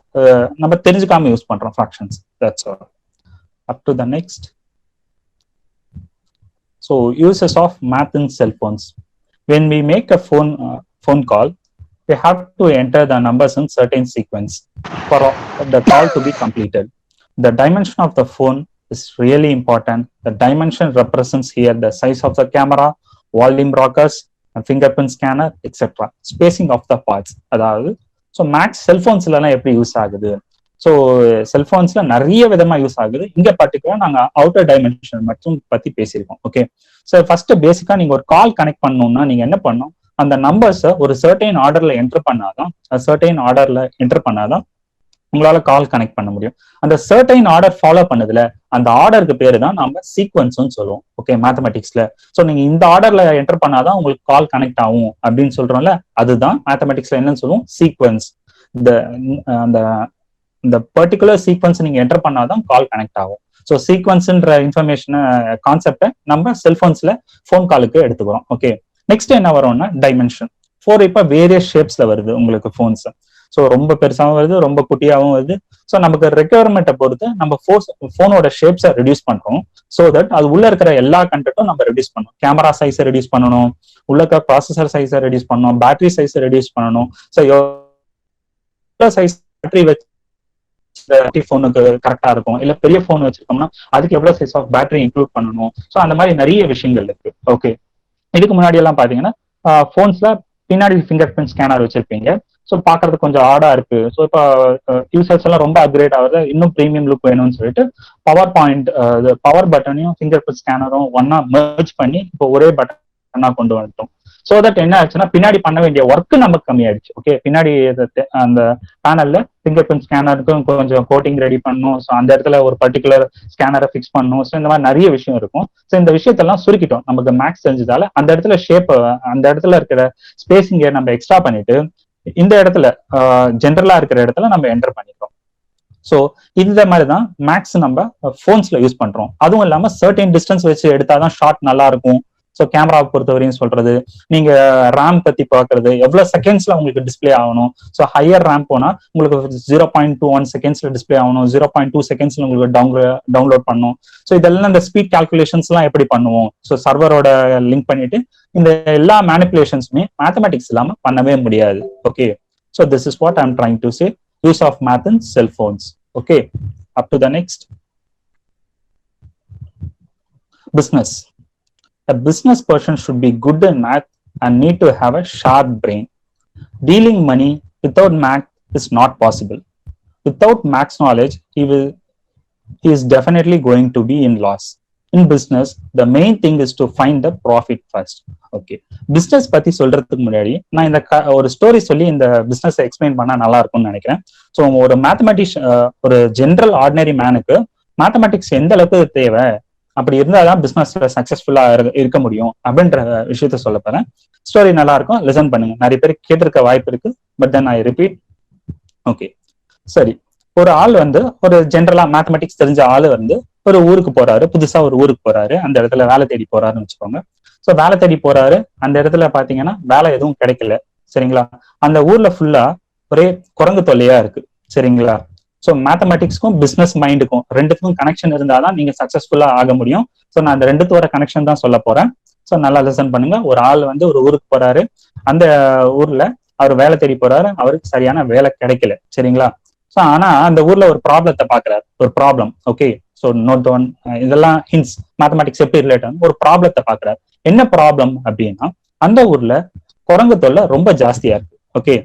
நம்ம தெரிஞ்சுக்காம யூஸ் பண்றோம் fractions. That's all. Up to the next. So uses of math in cell phones. When we make a phone call, we have to enter the numbers in certain sequence for the call to be completed. The dimension of the phone is really important. The dimension represents here the size of the camera, volume rockers, fingerprint scanner, etc. Spacing of the parts. அதாவது so maths செல்போன்ஸ்லாம் எப்படி use ஆகுது? So செல்போன்ஸ்ல நிறைய விதமா use ஆகுது. இங்க பர்டிகுலரா நாங்க outer dimension மட்டும் பத்தி பேசியிருக்கோம். ஓகே, ஸோ ஃபர்ஸ்ட் பேசிக்கா நீங்க ஒரு கால் கனெக்ட் பண்ணணும்னா நீங்க என்ன பண்ணணும்? அந்த நம்பர்ஸை ஒரு சர்டைன் ஆர்டர்ல என்டர் பண்ணாதான் உங்களால கால் கனெக்ட் பண்ண முடியும். அந்த சர்டைன் ஆர்டர் ஃபாலோ பண்ணதுல அந்த ஆர்டருக்கு பேரு தான் நம்ம சீக்வன்ஸ்னு சொல்லுவோம். ஓகே, மேத்தமெட்டிக்ஸ்ல. ஸோ நீங்க இந்த ஆர்டர்ல என்டர் பண்ணாதான் உங்களுக்கு கால் கனெக்ட் ஆகும் அப்படின்னு சொல்றோம்ல, அதுதான் மேத்தமெட்டிக்ஸ்ல என்னன்னு சொல்லுவோம்? சீக்வன்ஸ். இந்த பர்டிகுலர் சீக்வன்ஸ் நீங்க என்டர் பண்ணாதான் கால் கனெக்ட் ஆகும். ஸோ சீக்வன்ஸ்ன்ற இன்ஃபர்மேஷன் கான்செப்டை நம்ம செல்போன்ஸ்ல ஃபோன் காலுக்கு எடுத்துக்கிறோம். ஓகே, நெக்ஸ்ட் என்ன வரும்னா டைமென்ஷன். 4 இப்ப வேரியஸ் ஷேப்ஸ்ல வருது உங்களுக்கு போன்ஸ். ஸோ ரொம்ப பெருசாகவும் வருது, ரொம்ப குட்டியாகவும் வருது. ஸோ நமக்கு ரெக்யர்மெண்ட்டை பொறுத்து நம்ம போனோட ஷேப்ஸை ரெடியூஸ் பண்றோம். ஸோ தட் அது உள்ள இருக்கிற எல்லா கண்டென்ட்டும் நம்ம ரெடியூஸ் பண்ணணும். கேமரா சைஸை ரெடியூஸ் பண்ணணும், உள்ள இருக்கிற ப்ராசஸர் சைஸை ரெடியூஸ் பண்ணணும், பேட்டரி சைஸை ரெடியூஸ் பண்ணணும். ஸோ சைஸ் பேட்டரி வச்சு போனுக்கு கரெக்டா இருக்கும். இல்ல பெரிய போன் வச்சிருக்கோம்னா அதுக்கு எவ்வளவு சைஸ் ஆஃப் பேட்டரி இன்க்ளூட் பண்ணணும். ஸோ அந்த மாதிரி நிறைய விஷயங்கள் இருக்கு. ஓகே, இதுக்கு முன்னாடி எல்லாம் பாத்தீங்கன்னா போன்ஸ்ல பின்னாடி ஃபிங்கர் பிரிண்ட் ஸ்கேனர் வச்சிருப்பீங்க. ஸோ பாக்குறதுக்கு கொஞ்சம் ஆடா இருக்கு. ஸோ இப்போ யூசர்ஸ் எல்லாம் ரொம்ப அப்கிரேட் ஆகுது, இன்னும் ப்ரீமியம் லுக் வேணும்னு சொல்லிட்டு பவர் பட்டனையும் ஃபிங்கர் பிரிண்ட் ஸ்கேனரும் ஒன்னா மெர்ஜ் பண்ணி இப்போ ஒரே பட்டனா கொண்டு வந்துட்டோம். ஸோ தட் என்ன ஆச்சுன்னா பின்னாடி பண்ண வேண்டிய ஒர்க் நமக்கு கம்மியாயிடுச்சு. ஓகே, பின்னாடி அந்த பேனல்ல ஃபிங்கர் பிரிண்ட் ஸ்கேனருக்கும் கொஞ்சம் கோட்டிங் ரெடி பண்ணணும். ஸோ அந்த இடத்துல ஒரு பர்டிகுலர் ஸ்கேனரை ஃபிக்ஸ் பண்ணணும். ஸோ இந்த மாதிரி நிறைய விஷயம் இருக்கும். ஸோ இந்த விஷயத்தெல்லாம் சுருக்கிட்டோம் நமக்கு மேக்ஸ் தெரிஞ்சதால. அந்த இடத்துல ஷேப், அந்த இடத்துல இருக்கிற ஸ்பேசிங்கை நம்ம எக்ஸ்ட்ரா பண்ணிட்டு இந்த இடத்துல ஜென்ரலா இருக்கிற இடத்துல நம்ம என்டர் பண்ணிக்கிறோம். ஸோ இந்த மாதிரிதான் மேக்ஸ் நம்ம போன்ஸ்ல யூஸ் பண்றோம். அதுவும் இல்லாம சர்டைன் டிஸ்டன்ஸ் வச்சு எடுத்தாதான் ஷாட் நல்லா இருக்கும். ஸோ கேமராவை பொறுத்தவரையும் சொல்றது, நீங்க ரேம் பத்தி பார்க்கறது, எவ்வளவு செகண்ட்ஸ்ல உங்களுக்கு டிஸ்பிளே ஆகணும். ஸோ ஹையர் ரேம் போனா உங்களுக்கு 0.21 செகண்ட்ஸ்ல டிஸ்பிளே ஆகணும், 0.2 செகண்ட்ஸ்ல உங்களுக்கு டவுன்லோட் பண்ணும். ஸோ இதெல்லாம் இந்த ஸ்பீட் கால்குலேஷன்ஸ் எல்லாம் எப்படி பண்ணுவோம்? ஸோ சர்வரோட லிங்க் பண்ணிட்டு இந்த எல்லா மேனிபுலேஷன்ஸுமே மேத்தமெட்டிக்ஸ் இல்லாம பண்ணவே முடியாது. Okay, so this is what I am trying to say, use of math in cell phones. Okay, up to the next. Business. A business person should be good in math and need to have a sharp brain. Dealing money without math is not possible. Without maths knowledge, he is definitely going to be in loss. In business, the main thing is to find the profit first. Okay, business பத்தி சொல்றதுக்கு முன்னாடி நான் இந்த ஒரு story சொல்லி இந்த business explain பண்ணா நல்லா இருக்கும்னு நினைக்கிறேன். ஸோ ஒரு ஒரு ஜென்ரல் ஆர்டினரி மேனுக்கு மேத்தமெட்டிக்ஸ் எந்த அளவுக்கு தேவை, அப்படி இருந்தாதான் பிசினஸ்ல சக்சஸ்ஃபுல்லா இருக்க முடியும் அப்படின்ற விஷயத்த சொல்ல போறேன். ஸ்டோரி நல்லா இருக்கும், லிசன் பண்ணுங்க. நிறைய பேர் கேட்டிருக்க வாய்ப்பு இருக்கு, but then I repeat. Okay, சரி. ஒரு ஆள் ஒரு ஜென்ரலா மேத்தமெட்டிக்ஸ் தெரிஞ்ச ஆளு ஒரு ஊருக்கு போறாரு, புதுசா ஒரு ஊருக்கு போறாரு, அந்த இடத்துல வேலை தேடி போறாருன்னு வச்சுக்கோங்க. ஸோ வேலை தேடி போறாரு, அந்த இடத்துல பாத்தீங்கன்னா வேலை எதுவும் கிடைக்கல. சரிங்களா? அந்த ஊர்ல ஃபுல்லா ஒரே குரங்கு தொல்லையா இருக்கு. சரிங்களா? ஸோ மேத்தமெட்டிக்ஸ்க்கும் பிசினஸ் மைண்டுக்கும் ரெண்டுத்துக்கும் கனெக்ஷன் இருந்தாதான் நீங்க சக்சஸ்ஃபுல்லா ஆக முடியும். ஸோ நான் அந்த ரெண்டுத்தோட கனெக்ஷன் தான் சொல்ல போறேன். ஸோ நல்லா லிசன் பண்ணுங்க. ஒரு ஆள் ஒரு ஊருக்கு போறாரு, அந்த ஊர்ல அவர் வேலை தேடி போறாரு, அவருக்கு சரியான வேலை கிடைக்கல. சரிங்களா? ஸோ ஆனா அந்த ஊர்ல ஒரு ப்ராப்ளத்தை பாக்குறாரு, ஒரு problem. Okay, so note one, இதெல்லாம் ஹிண்ட்ஸ் மேத்தமெட்டிக்ஸ் எப்படி ரிலேட். ஒரு ப்ராப்ளத்தை பாக்குறாரு. என்ன ப்ராப்ளம் அப்படின்னா, அந்த ஊர்ல குரங்கு தொல்லை ரொம்ப ஜாஸ்தியா இருக்கு. ஓகே,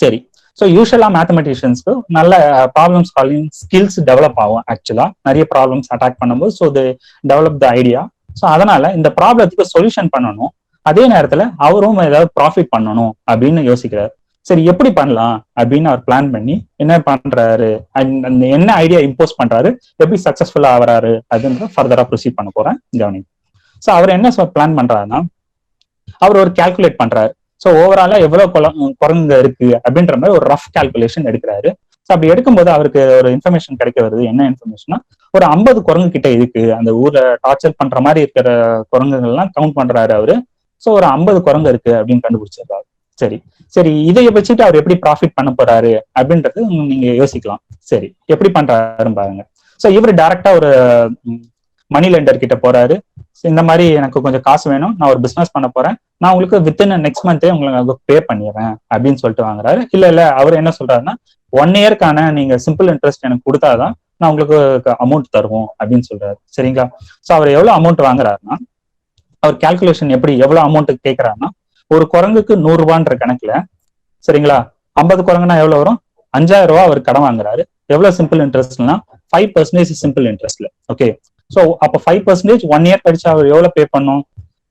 சரி. ஸோ யூஸ்வலா மேத்தமெட்டிஷியன்ஸ்க்கு நல்ல ப்ராப்ளம் சால்விங் ஸ்கில்ஸ் டெவலப் ஆகும். ஆக்சுவலா நிறைய ப்ராப்ளம்ஸ் அட்டாக் பண்ணும்போது so they develop the idea. So அதனால இந்த ப்ராப்ளத்துக்கு சொல்யூஷன் பண்ணணும், அதே நேரத்துல அவரும் ஏதாவது ப்ராஃபிட் பண்ணணும் அப்படின்னு யோசிக்கிறாரு. சரி, எப்படி பண்ணலாம் அப்படின்னு அவர் பிளான் பண்ணி என்ன பண்றாரு, என்ன ஐடியா இம்போஸ் பண்றாரு, எப்படி சக்சஸ்ஃபுல்லா ஆகிறாரு அதுன்ற ஃபர்தரா ப்ரொசீட் பண்ண போறேன், கவனி. ஸோ அவர் என்ன பிளான் பண்றாருன்னா, அவர் ஒரு கால்குலேட் பண்றாரு. ஸோ ஓவராலா எவ்வளவு குரங்கு இருக்கு அப்படின்ற மாதிரி ஒரு ரஃப் கால்குலேஷன் எடுக்கிறாரு. ஸோ அப்படி எடுக்கும்போது அவருக்கு ஒரு இன்ஃபர்மேஷன் கிடைக்க வருது. என்ன இன்ஃபர்மேஷன்னா, ஒரு 50 குரங்கு கிட்ட இருக்கு அந்த ஊர்ல டார்ச்சர் பண்ற மாதிரி இருக்கிற குரங்குகள்லாம் கவுண்ட் பண்றாரு அவரு. ஸோ ஒரு 50 குரங்கு இருக்கு அப்படின்னு கண்டுபிடிச்சிருக்காரு. சரி சரி, இதை வச்சுட்டு அவர் எப்படி ப்ராஃபிட் பண்ண போறாரு அப்படின்றது நீங்க யோசிக்கலாம். சரி, எப்படி பண்றாருன்னு பாருங்க. ஸோ இவர் டைரக்டா ஒரு மணி லெண்டர் கிட்ட போறாரு. இந்த மாதிரி எனக்கு கொஞ்சம் காசு வேணும், நான் ஒரு பிசினஸ் பண்ண போறேன், நான் உங்களுக்கு வித்தின் நெக்ஸ்ட் மந்த்தே உங்களுக்கு பே பண்ணிடுறேன் அப்படின்னு சொல்லிட்டு வாங்குறாரு. இல்ல அவர் என்ன சொல்றாருன்னா, 1 இயர்க்கான நீங்க சிம்பிள் இன்ட்ரெஸ்ட் எனக்கு கொடுத்தாதான் நான் உங்களுக்கு அமௌண்ட் தருவோம் அப்படின்னு சொல்றாரு. சரிங்களா? ஸோ அவர் எவ்வளவு அமௌண்ட் வாங்குறாருன்னா, அவர் கால்குலேஷன் எவ்வளவு அமௌண்ட் கேட்கிறாருன்னா, ஒரு குரங்குக்கு 100 ரூபான்ற கணக்குல, சரிங்களா, 50 குரங்குனா எவ்வளவு வரும், 5000 ரூபாய் அவர் கடன் வாங்குறாரு. எவ்வளவு சிம்பிள் இன்ட்ரெஸ்ட்னா 5% சிம்பிள் இன்ட்ரெஸ்ட்ல. ஓகே, ஸோ அப்போ 5% 1 இயர் கழிச்சு அவர் எவ்வளவு பே பண்ணும்,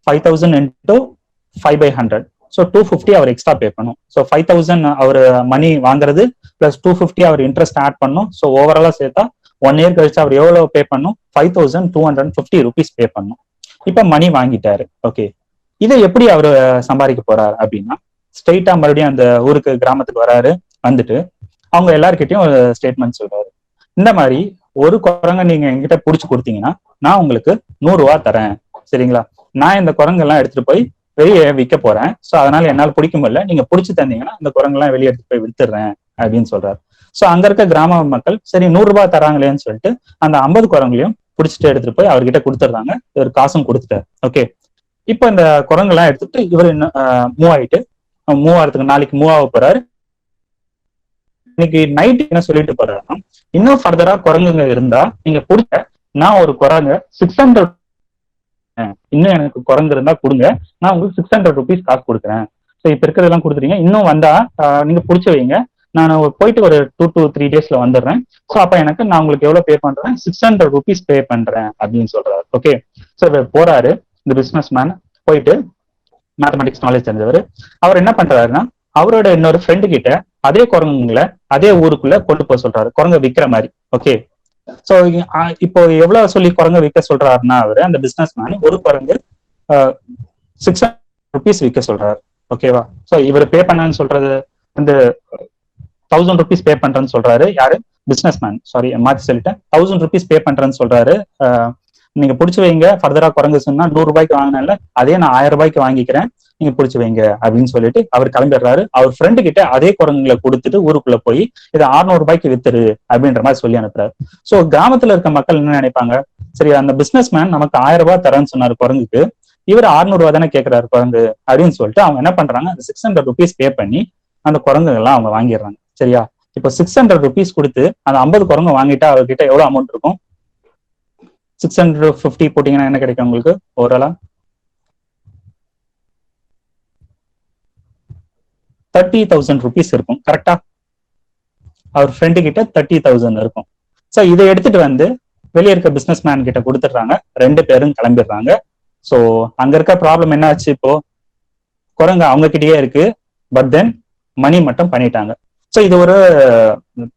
5000 into 5/100. So 250 hour extra pay பண்ணும். ஸோ 5000 அவர் மணி வாங்குறது பிளஸ் 250 அவர் இன்ட்ரெஸ்ட் ஆட் பண்ணும். ஸோ ஓவராலா சேர்த்தா 1 இயர் கழிச்சு அவர் எவ்வளவு பே பண்ணும், 5250 rupees பே பண்ணும். இப்ப மணி வாங்கிட்டாரு. ஓகே, இதை எப்படி அவரு சம்பாதிக்க போறாரு அப்படின்னா, ஸ்ட்ரெயிட்டா மறுபடியும் அந்த ஊருக்கு கிராமத்துக்கு வராரு. வந்துட்டு அவங்க எல்லார்கிட்டையும் ஒரு ஸ்டேட்மெண்ட் சொல்றாரு. இந்த மாதிரி ஒரு குரங்க நீங்க என்கிட்ட புடிச்சு கொடுத்தீங்கன்னா நான் உங்களுக்கு 100 ரூபாய் தரேன். சரிங்களா? நான் இந்த குரங்கெல்லாம் எடுத்துட்டு போய் வெளியே விற்க போறேன். ஸோ அதனால என்னால் பிடிக்க முடியல, நீங்க பிடிச்சி தந்தீங்கன்னா இந்த குரங்கெல்லாம் வெளியே எடுத்துட்டு போய் வித்துடுறேன் அப்படின்னு சொல்றாரு. ஸோ அங்க இருக்க கிராம மக்கள் சரி 100 ரூபாய் தராங்களேன்னு சொல்லிட்டு அந்த 50 குரங்களையும் பிடிச்சிட்டு எடுத்துட்டு போய் அவர்கிட்ட கொடுத்துடுறாங்க. இவர் காசும் கொடுத்துட்டாரு. ஓகே, இப்ப இந்த குரங்கெல்லாம் எடுத்துட்டு இவர் மூவ் ஆயிட்டு நாளைக்கு மூவ் ஆக போறாரு. இன்னைக்கு நைட் என்ன சொல்லிட்டு போறாருன்னா, இன்னும் ஃபர்தரா குரங்குங்க இருந்தா நீங்க கொடுங்க, நான் ஒரு குரங்க 600, இன்னும் எனக்கு குரங்கு இருந்தா கொடுங்க, நான் உங்களுக்கு 600 rupees காசு கொடுக்குறேன். ஸோ இப்ப இருக்கிறதெல்லாம் கொடுத்துறீங்க, இன்னும் வந்தா நீங்க பிடிச்சி வைங்க, நான் போயிட்டு ஒரு 2 to 3 daysல வந்துடுறேன். ஸோ அப்ப எனக்கு நான் உங்களுக்கு எவ்வளவு பே பண்றேன், 600 rupees பே பண்றேன் அப்படின்னு சொல்றாரு. ஓகே, ஸோ இவர் போறாரு, இந்த பிசினஸ் மேன் போயிட்டு மேத்தமெட்டிக்ஸ் நாலேஜ் தெரிஞ்சவர். அவர் என்ன பண்றாருன்னா, அவரோட இன்னொரு ஃப்ரெண்டு கிட்ட அதே குரங்குங்களை அதே ஊருக்குள்ள கொண்டு போக சொல்றாரு, குரங்க விற்கிற மாதிரி. ஓகே, சோ இப்போ எவ்வளவு சொல்லி குரங்க விற்க சொல்றாருன்னா, அவரு அந்த பிசினஸ் மேன் ஒரு குரங்கு 600 rupees விற்க சொல்றாரு. ஓகேவா? சோ இவர் பே பண்ணான்னு சொல்றது வந்து 1000 rupees பே பண்றேன்னு சொல்றாரு. யாரு? Business man. சாரி, மாத்தி சொல்லிட்டேன். 1000 rupees பே பண்றேன்னு சொல்றாரு நீங்க பிடிச்சி வைங்க, ஃபர்தரா குரங்கு சொன்னா 100 ரூபாய்க்கு வாங்கினால அதே நான் 1000 ரூபாய்க்கு வாங்கிக்கிறேன், நீங்க பிடிச்சி வைங்க அப்படின்னு சொல்லிட்டு அவர் கிளம்பிடுறாரு. அவர் ஃப்ரெண்டு கிட்ட அதே குரங்குகளை கொடுத்துட்டு ஊருக்குள்ள போய் இதை 600 ரூபாய்க்கு வித்துரு அப்படின்ற மாதிரி சொல்லி அனுப்புறாரு. சோ கிராமத்துல இருக்க மக்கள் என்ன நினைப்பாங்க, சரி அந்த பிசினஸ் மேன் நமக்கு 1000 ரூபாய் தரேன்னு சொன்னாரு குரங்குக்கு, இவர் 600 ரூபாய் தானே கேட்கிறாரு குரங்கு அப்படின்னு சொல்லிட்டு அவங்க என்ன பண்றாங்க, அந்த 600 ருபீஸ் பே பண்ணி அந்த குரங்குகள்லாம் அவங்க வாங்கிடுறாங்க. சரியா? இப்போ 600 ருபீஸ் கொடுத்து அந்த 50 குரங்கு வாங்கிட்டா அவர்கிட்ட எவ்வளவு அமௌண்ட் இருக்கும்? 650 போட்டீங்கன்னா என்ன கிடைக்கும் உங்களுக்கு ஓவராலா? 30,000 ருபீஸ் இருக்கும். கரெக்டா? அவர் ஃப்ரெண்டு கிட்ட 30,000 இருக்கும். சோ இதை எடுத்துட்டு வந்து வெளியே இருக்க பிசினஸ் மேன் கிட்ட கொடுத்துடுறாங்க. 2 பேரும் கிளம்பிடுறாங்க. சோ அங்க இருக்க ப்ராப்ளம் என்ன ஆச்சு, இப்போ குரங்கு அவங்க கிட்டயே இருக்கு, பட் தென் மணி மட்டும் பண்ணிட்டாங்க. சோ இது ஒரு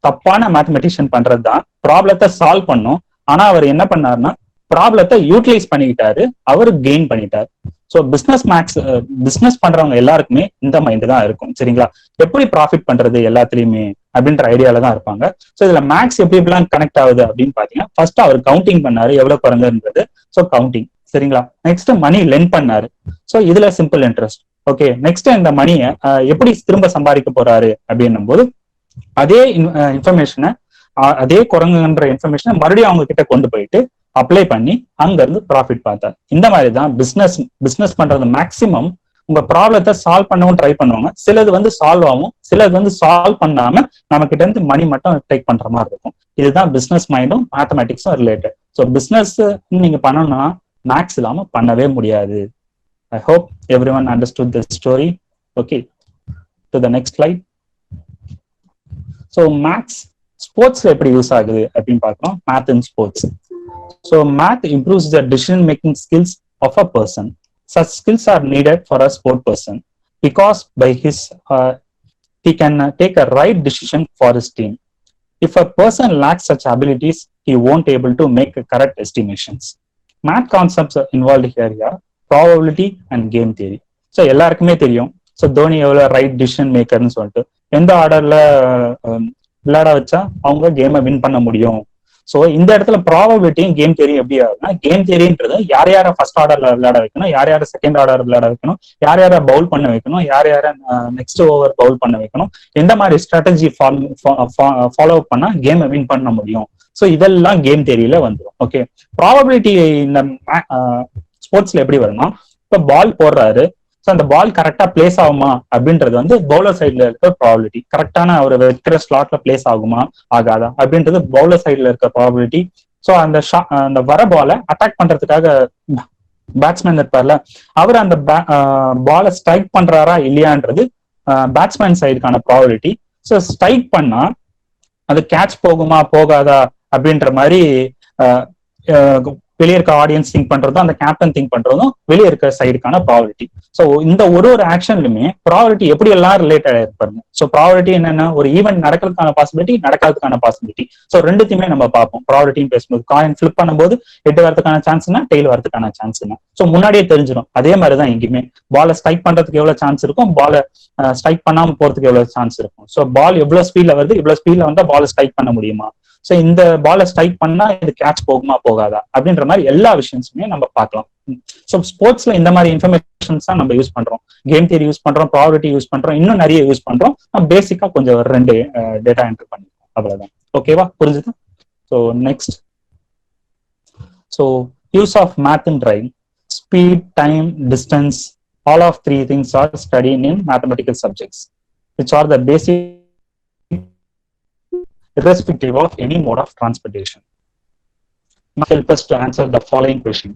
தப்பான மேத்தமெட்டிஷியன் பண்றதுதான். ப்ராப்ளத்தை சால்வ் பண்ணும், ஆனா அவர் என்ன பண்ணாருன்னா ப்ராப்ளத்தை யூட்டிலைஸ் பண்ணிக்கிட்டாரு, அவரு கெயின் பண்ணிட்டாரு. ஸோ பிசினஸ் பண்றவங்க எல்லாருக்குமே இந்த மைண்ட் தான் இருக்கும். சரிங்களா? எப்படி ப்ராஃபிட் பண்றது எல்லாத்துலயுமே அப்படின்ற ஐடியால தான் இருப்பாங்க. ஸோ இதுல மேக்ஸ் எப்படி எப்படிலாம் கனெக்ட் ஆகுது அப்படின்னு பாத்தீங்கன்னா, ஃபர்ஸ்ட் அவர் கவுண்டிங் பண்ணாரு எவ்வளவு குறைஞ்சது. So counting. சரிங்களா? நெக்ஸ்ட் மணி லென் பண்ணாரு. ஸோ இதுல சிம்பிள் இன்ட்ரெஸ்ட். ஓகே, நெக்ஸ்ட் இந்த மணியை எப்படி திரும்ப சம்பாதிக்க போறாரு அப்படின்னும் போது அதே இன்ஃபர்மேஷனை, அதே குரங்குன்ற இன்ஃபர்மேஷனை மறுபடியும் அவங்க கிட்ட கொண்டு போயிட்டு அப்ளை பண்ணி அங்க இருந்து ப்ராஃபிட் பார்த்தார். இந்த மாதிரி தான் பிசினஸ் பண்றது. மேக்சிமம் உங்க ப்ராப்ளத்தை சால்வ் பண்ணவும் ட்ரை பண்ணுவாங்க. சிலது வந்து சால்வ் ஆகும், சிலது வந்து சால்வ் பண்ணாம நம்ம கிட்ட இருந்து மணி மட்டும் டேக் பண்ற மாதிரி இருக்கும். இதுதான் பிசினஸ் மைண்டும் மேத்தமெட்டிக்ஸும் ரிலேட்டட். ஸோ பிசினஸ் நீங்க பண்ணணும்னா மேக்ஸ் இல்லாம பண்ணவே முடியாது. I hope everyone understood this story. Okay, to the next slide. So maths sports எப்படி யூஸ் ஆகுது அப்படின்னு பார்க்கிறோம். Math in sports. So math improves the decision making skills of a person. Such skills are needed for a sport person because by his he can take a right decision for his team. If a person lacks such abilities, he won't able to make correct estimations. Math concepts involved here are probability and game theory. So எல்லாருக்குமே தெரியும். So Dhoni எவ்வளவு right decision மேக்கர்னு சொல்லிட்டு எந்த ஆர்டர்ல விளையாட வச்சா அவங்க கேமை வின் பண்ண முடியும். ஸோ இந்த இடத்துல ப்ராபபிலிட்டியும் கேம் தியரி எப்படி ஆகுதுன்னா, கேம் தியரின்றது யார் யாரை ஃபர்ஸ்ட் ஆர்டர்ல விளையாட வைக்கணும், யார் யாரை செகண்ட் ஆர்டர் விளையாட வைக்கணும், யார் யாரை பவுல் பண்ண வைக்கணும், யார் யாரை நெக்ஸ்ட் ஓவர் பவுல் பண்ண வைக்கணும், எந்த மாதிரி ஸ்ட்ராட்டஜி ஃபாலோ பண்ணா கேமை வின் பண்ண முடியும். ஸோ இதெல்லாம் கேம் தியரியில வந்துடும். ஓகே, ப்ராபபிலிட்டி இந்த ஸ்போர்ட்ஸ்ல எப்படி வருமா, இப்ப பால் போடுறாரு, ஸோ அந்த பால் கரெக்டா பிளேஸ் ஆகுமா அப்படின்றது வந்து பவுலர் சைட்ல இருக்க ப்ராபபிலிட்டி. கரெக்டான ஒரு வைக்கிற ஸ்லாட்ல பிளேஸ் ஆகுமா ஆகாதா அப்படின்றது பவுலர் சைட்ல இருக்க ப்ராபபிலிட்டி. ஸோ அந்த வர பாலை அட்டாக் பண்றதுக்காக பேட்ஸ்மேன் இருப்பார்ல, அவர் அந்த பாலை ஸ்ட்ரைக் பண்றாரா இல்லையான்றது பேட்ஸ்மேன் சைடுக்கான ப்ராபபிலிட்டி. ஸோ ஸ்ட்ரைக் பண்ணா அது கேட்ச் போகுமா போகாதா அப்படின்ற மாதிரி வெளியே இருக்க ஆடியன்ஸ் திங்க் பண்றதும் அந்த கேப்டன் திங்க் பண்றதும் வெளியே இருக்க சைடுக்கான ப்ராபபிலிட்டி. ஸோ இந்த ஒரு ஆக்ஷன்லுமே ப்ராபபிலிட்டி எப்படி எல்லாம் ரிலேட்டட் ஆயிருப்பாருங்க. ஸோ ப்ராபபிலிட்டி என்னன்னா, ஒரு ஈவெண்ட் நடக்கிறதுக்கான பாசிபிலிட்டி, நடக்காததுக்கான பாசிபிலிட்டி. ஸோ ரெண்டுத்தையுமே நம்ம பார்ப்போம் ப்ராபபிலிட்டின்னு பேசும்போது. காயின் ஃபிளிப் பண்ணும்போது ஹெட் வரதுக்கான சான்ஸ்னா, டெய்ல் வரதுக்கான சான்ஸ்னா. ஸோ முன்னாடியே தெரிஞ்சிடும். அதே மாதிரிதான் எங்கேயுமே பாலை ஸ்ட்ரைக் பண்றதுக்கு எவ்வளவு சான்ஸ் இருக்கும், பாலை ஸ்ட்ரைக் பண்ணாம போறதுக்கு எவ்வளவு சான்ஸ் இருக்கும். ஸோ பால் எவ்வளவு ஸ்பீட்ல வருது, இவ்வளவு ஸ்பீட்ல வந்தா பாலை ஸ்ட்ரைக் பண்ண முடியுமா, ஸோ இந்த பாலை ஸ்ட்ரைக் பண்ணா இது கேட்ச் போகுமா போகாதா அப்படின்ற மாதிரி எல்லா விஷயம்ஸுமே நம்ம பார்க்கலாம். ஸோ ஸ்போர்ட்ஸ்ல இந்த மாதிரி இன்ஃபர்மேஷன்ஸ் தான் நம்ம யூஸ் பண்றோம். கேம் தியரி யூஸ் பண்றோம், ப்ராபபிலிட்டி யூஸ் பண்றோம், இன்னும் நிறைய யூஸ் பண்றோம். பேசிக்கா கொஞ்சம் 2 டேட்டா என்ட்ரி பண்ணிருக்கோம், அவ்வளவுதான். ஓகேவா, புரிஞ்சுது? So next, so use of math in driving. Speed, time, distance, all of 3 things are studied in mathematical subjects, which are the basic irrespective of any mode of transportation. Now help us to answer the following question.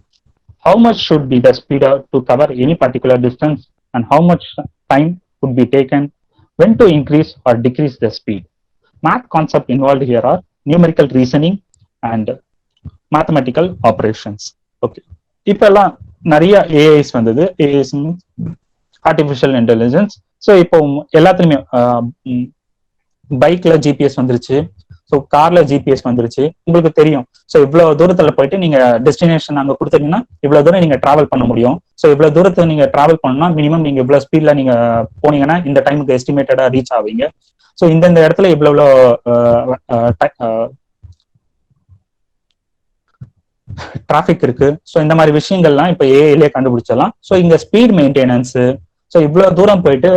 How much should be the speed to cover any particular distance, and how much time would be taken when to increase or decrease the speed? Math concept involved here are numerical reasoning and mathematical operations. Okay, இப்பெல்லாம் நிறைய AI's வந்தது. AI's artificial intelligence. So இப்போ எல்லாத்துலயுமே பைக்ல GPS வந்துருச்சு, so கார்ல GPS வந்துருச்சு. உங்களுக்கு தெரியும், ஸோ இவ்வளவு தூரத்துல போயிட்டு நீங்க டெஸ்டினேஷன் அங்க கொடுத்தீங்கன்னா இவ்வளவு தூரம் நீங்க டிராவல் பண்ண முடியும். ஸோ இவ்வளவு தூரத்தை நீங்க டிராவல் பண்ணணும்னா மினிமம் நீங்க இவ்வளவு ஸ்பீட்ல நீங்க போனீங்கன்னா இந்த டைமுக்கு எஸ்டிமேட்டடா ரீச் ஆவீங்க. ஸோ இந்த இடத்துல இவ்வளவு டிராஃபிக் இருக்கு. ஸோ இந்த மாதிரி விஷயங்கள்லாம் இப்போ ஏஐலே கண்டுபிடிச்சிடலாம். ஸோ இங்க ஸ்பீட் மெயின்டெனன்ஸ், ஸோ இவ்வளவு தூரம் போயிட்டு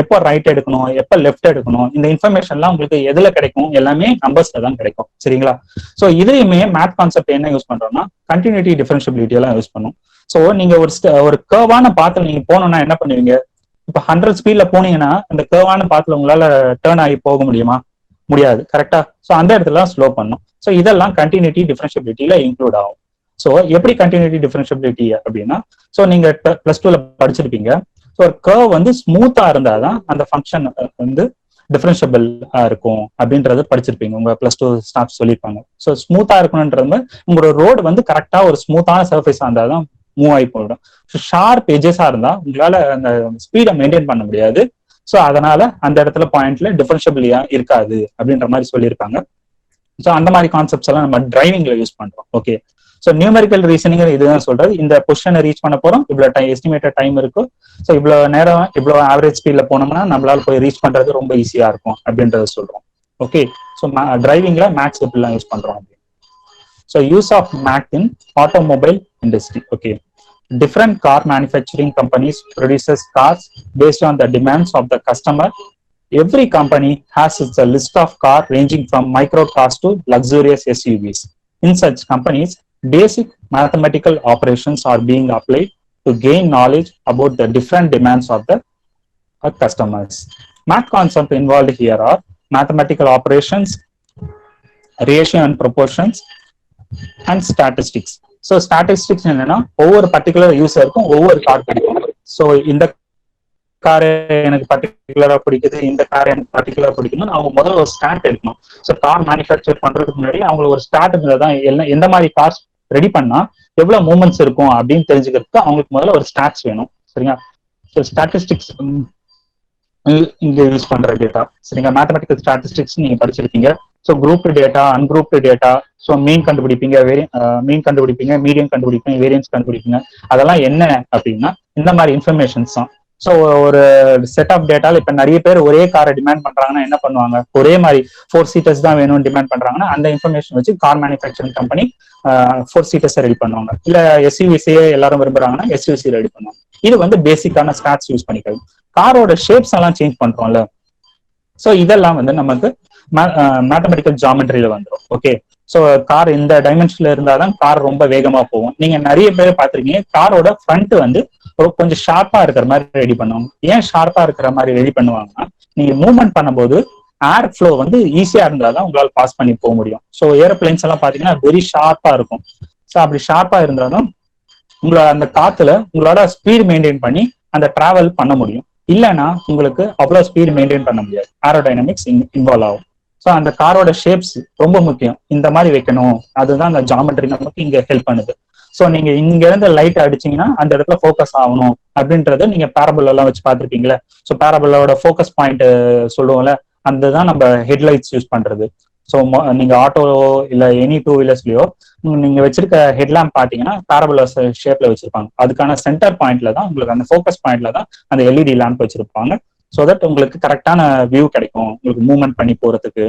எப்போ ரைட் எடுக்கணும், எப்போ லெஃப்ட் எடுக்கணும், இந்த இன்ஃபர்மேஷன்லாம் உங்களுக்கு எதுல கிடைக்கும், எல்லாமே நம்பர்ஸ்ல தான் கிடைக்கும். சரிங்களா? ஸோ இதுலயுமே மேத் கான்செப்ட் என்ன யூஸ் பண்றோம்னா கண்டினியூட்டி டிஃபரன்ஷியபிலிட்டி எல்லாம் யூஸ் பண்ணும். ஸோ நீங்க ஒரு கர்வான பாத்துல நீங்க போனோம்னா என்ன பண்ணுவீங்க? இப்போ 100 ஸ்பீட்ல போனீங்கன்னா அந்த கர்வான பாத்துல உங்களால டேர்ன் ஆகி போக முடியாது. கரெக்டா? ஸோ அந்த இடத்துல ஸ்லோ பண்ணும். ஸோ இதெல்லாம் கண்டினியூட்டி டிஃபரன்ஷியபிலிட்டியில இன்க்ளூட் ஆகும். ஸோ எப்படி கண்டினியூட்டி டிஃபரன்ஷியபிலிட்டி அப்படின்னா, ஸோ நீங்க +2ல படிச்சிருப்பீங்க. ஸோ ஒரு கர்வ் வந்து ஸ்மூத்தா இருந்தாதான் அந்த ஃபங்க்ஷன் வந்து டிஃபரன்ஷியபிள் இருக்கும் அப்படின்றத படிச்சிருப்பீங்க. உங்க +2 ஸ்டாஃப் சொல்லியிருப்பாங்க. ஸோ ஸ்மூத்தா இருக்கணும்ன்றது உங்களோட ரோடு வந்து கரெக்டா ஒரு ஸ்மூத்தான சர்ஃபேஸா இருந்தாதான் மூவ் ஆகி போயிடும். ஸோ ஷார்ப் எஜஸா இருந்தா உங்களால அந்த ஸ்பீடை மெயின்டைன் பண்ண முடியாது. ஸோ அதனால அந்த இடத்துல பாயிண்ட்ல டிஃபரன்ஷியபிலியா இருக்காது அப்படின்ற மாதிரி சொல்லியிருப்பாங்க. ஸோ அந்த மாதிரி கான்செப்ட்ஸ் எல்லாம் நம்ம டிரைவிங்ல யூஸ் பண்றோம். ஓகே, ஸோ நியூமெரிக்கல் ரீசனிங் இதுதான் சொல்றது. இந்த பொசிஷனை ரீச் பண்ண போறோம், இவ்வளவு எஸ்டிமேட்டட் டைம் இருக்கும். ஸோ இவ்வளவு நேரம் இவ்வளவு ஆவரேஜ் ஸ்பீட்ல போனோம்னா நம்மளால போய் ரீச் பண்றது ரொம்ப ஈஸியா இருக்கும் அப்படின்றத சொல்றோம். ஓகே, ஸோ டிரைவிங்ல மேக்ஸ் எப்படிலாம் யூஸ் பண்றோம். So use of math in automobile industry. Okay, different car manufacturing companies produces cars based on the demands of the customer. Every company has its a list of cars ranging from micro cars to luxurious SUVs. In such companies, basic mathematical operations are being applied to gain knowledge about the different demands of the customers. Math concepts involved here are mathematical operations, ratio and proportions, and statistics. So statistics என்னன்னா ஒவ்வொரு particular யூசருக்கும் ஒவ்வொரு car பிடிக்கும். So இந்த car எனக்கு பர்டிகுலரா பிடிக்குது, இந்த car எனக்கு பர்டிகுலரா பிடிக்கணும்னு அவங்க முதல்ல ஒரு ஸ்டார்ட் எடுக்கணும். ஸோ கார் மேனுஃபேக்சர் பண்றதுக்கு முன்னாடி அவங்களுக்கு ஒரு ஸ்டார்ட் தான் எல்லாம் எந்த மாதிரி கார்ஸ் ரெடி பண்ணா எவ்வளவு மூவ்மெண்ட்ஸ் இருக்கும் அப்படின்னு தெரிஞ்சுக்கிறதுக்கு அவங்களுக்கு முதல்ல ஒரு ஸ்டாட்ஸ் வேணும். சரிங்களா? ஸோ ஸ்டாட்டிஸ்டிக்ஸ் இங்க யூஸ் பண்ற டேட்டா. சரிங்களா? மேத்தமெட்டிக்கல் ஸ்டாட்டிஸ்டிக்ஸ் நீங்க படிச்சிருக்கீங்க. So group data, ungrouped data, so mean கண்டுபிடிப்பீங்க, மீடியம் கண்டுபிடிப்பீங்க, வேரியன்ஸ் கண்டுபிடிப்பீங்க. அதெல்லாம் என்ன அப்படின்னா இந்த மாதிரி இன்ஃபர்மேஷன்ஸ் தான். ஸோ ஒரு செட் ஆஃப் டேட்டால இப்ப நிறைய பேர் ஒரே காரை டிமாண்ட் பண்றாங்கன்னா என்ன பண்ணுவாங்க? ஒரே மாதிரி 4 சீட்டர்ஸ் தான் வேணும்னு டிமாண்ட் பண்றாங்கன்னா அந்த இன்ஃபர்மேஷன் வச்சு car manufacturing company 4 seaters ready பண்ணுவாங்க. இல்ல எஸ்யூவிசியே எல்லாரும் விரும்புறாங்கன்னா எஸ்யூசி ரெடி பண்ணுவாங்க. இது வந்து பேசிக்கான ஸ்டாட்ஸ் யூஸ் பண்ணிக்கிறது. காரோட ஷேப்ஸ் எல்லாம் சேஞ்ச் பண்றோம்ல, ஸோ இதெல்லாம் வந்து நமக்கு மேத்தமெட்டிக்கல் ஜாமெட்ரியில வந்துடும். ஓகே, ஸோ கார் இந்த டைமென்ஷன்ல இருந்தாதான் கார் ரொம்ப வேகமா போகும். நீங்க நிறைய பேர் பார்த்திருக்கீங்க காரோட ஃப்ரண்ட் வந்து கொஞ்சம் ஷார்ப்பா இருக்கிற மாதிரி ரெடி பண்ணுவாங்க. ஏன் ஷார்ப்பா இருக்கிற மாதிரி ரெடி பண்ணுவாங்கன்னா நீங்க மூவ்மெண்ட் பண்ணும்போது ஏர் ஃப்ளோ வந்து ஈஸியா இருந்தாதான் உங்களால பாஸ் பண்ணி போக முடியும். ஸோ ஏரோப்ளைன்ஸ் எல்லாம் பாத்தீங்கன்னா வெரி ஷார்ப்பா இருக்கும். ஸோ அப்படி ஷார்ப்பா இருந்தாலும் உங்களோட அந்த காத்துல உங்களோட ஸ்பீட் மெயின்டைன் பண்ணி அந்த டிராவல் பண்ண முடியும். இல்லைன்னா உங்களுக்கு அவ்வளவு ஸ்பீட் மெயின்டைன் பண்ண முடியாது. ஏரோடைனமிக்ஸ் இன்வால்வ் ஆகும். ஸோ அந்த காரோட ஷேப்ஸ் ரொம்ப முக்கியம். இந்த மாதிரி வைக்கணும், அதுதான் அந்த ஜாமெட்ரி நமக்கு இங்க ஹெல்ப் பண்ணுது. ஸோ நீங்க இங்க இருந்து லைட் அடிச்சீங்கன்னா அந்த இடத்துல ஃபோக்கஸ் ஆகணும் அப்படின்றத நீங்க பேரபிள் எல்லாம் வச்சு பார்த்துருப்பீங்களா? ஸோ பேரபிளோட ஃபோக்கஸ் பாயிண்ட் சொல்லுவோம்ல, அதுதான் நம்ம ஹெட்லைட்ஸ் யூஸ் பண்றது. ஸோ நீங்க ஆட்டோ இல்ல எனி 2 வீலர்ஸ்லயோ நீங்க வச்சிருக்க ஹெட்லாம்ப் பாத்தீங்கன்னா பேரபிள் ஷேப்ல வச்சிருப்பாங்க. அதுக்கான சென்டர் பாயிண்ட்ல தான் உங்களுக்கு அந்த ஃபோக்கஸ் பாயிண்ட்ல தான் அந்த எல்இடி லேம்ப் வச்சிருப்பாங்க. ஸோ தட் உங்களுக்கு கரெக்டான வியூ கிடைக்கும் உங்களுக்கு மூவ்மெண்ட் பண்ணி போறதுக்கு.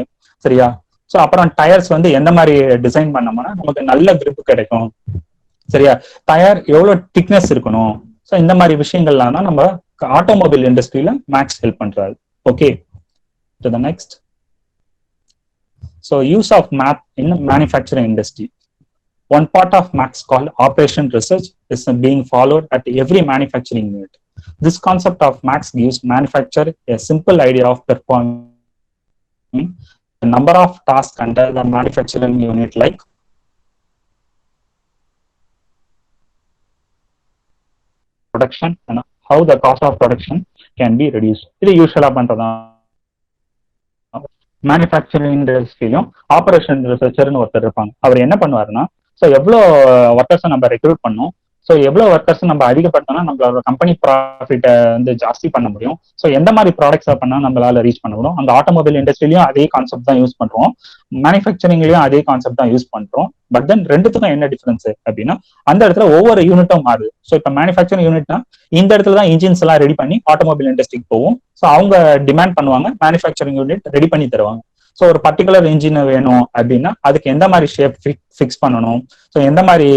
சரியா? ஸோ அப்புறம் டயர்ஸ் வந்து எந்த மாதிரி டிசைன் பண்ணோம்னா நமக்கு நல்ல கிரிப் கிடைக்கும். சரியா? டயர் எவ்வளவு திக்னஸ் இருக்கணும். ஸோ இந்த மாதிரி விஷயங்கள்லாம் தான் நம்ம ஆட்டோமொபைல் இண்டஸ்ட்ரியில மேக்ஸ் ஹெல்ப் பண்றாரு. Okay, to the next. So use of math in manufacturing industry. One part of maths called operation research is being followed at every manufacturing unit. This concept of maths gives manufacturer a simple idea of performing the number of tasks under the manufacturing unit, like production and how the cost of production can be reduced. இது யூஷுவலா பண்றதா. Manufacturing இண்டஸ்ட்ரியிலும் operation ரிசர்ச்சர்னு ஒருத்தர் இருப்பாங்க. அவர் என்ன பண்ணுவாருன்னா, so எவ்வளோ ஒர்க்கர்ஸை நம்ம recruit பண்ணோம், so எவ்வளோ ஒர்க்கர்ஸ் நம்ம அதிகப்படுத்தோம்னா நம்மளோட கம்பெனி ப்ராஃபிட்டை வந்து ஜாஸ்தி பண்ண முடியும். ஸோ எந்த மாதிரி ப்ராடக்ட்ஸை பண்ணால் நம்மளால ரீச் பண்ண முடியும். அந்த ஆட்டோமொபைல் இண்டஸ்ட்ரியிலையும் அதே கான்செப்ட் தான் யூஸ் பண்றோம், மேனுஃபேக்சரிங்லயும் அதே கான்செப்ட் தான் யூஸ் பண்றோம். பட் தென் ரெண்டுத்துக்கும் என்ன டிஃபரன்ஸ் அப்படின்னா அந்த இடத்துல ஒவ்வொரு யூனிட்டும் மாறுது. ஸோ இப்போ மேனுஃபேக்சரிங் யூனிட்னா இந்த இடத்துல தான் இன்ஜின்ஸ் எல்லாம் ரெடி பண்ணி ஆட்டோமொபைல் இண்டஸ்ட்ரிக்கு போகும். ஸோ அவங்க டிமாண்ட் பண்ணுவாங்க, மேனுஃபேக்சரிங் யூனிட் ரெடி பண்ணி தருவாங்க. ஸோ ஒரு பர்டிகுலர் இன்ஜின் வேணும் அப்படின்னா அதுக்கு எந்த மாதிரி ஷேப் ஃபிக்ஸ் பண்ணணும், ஸோ எந்த மாதிரி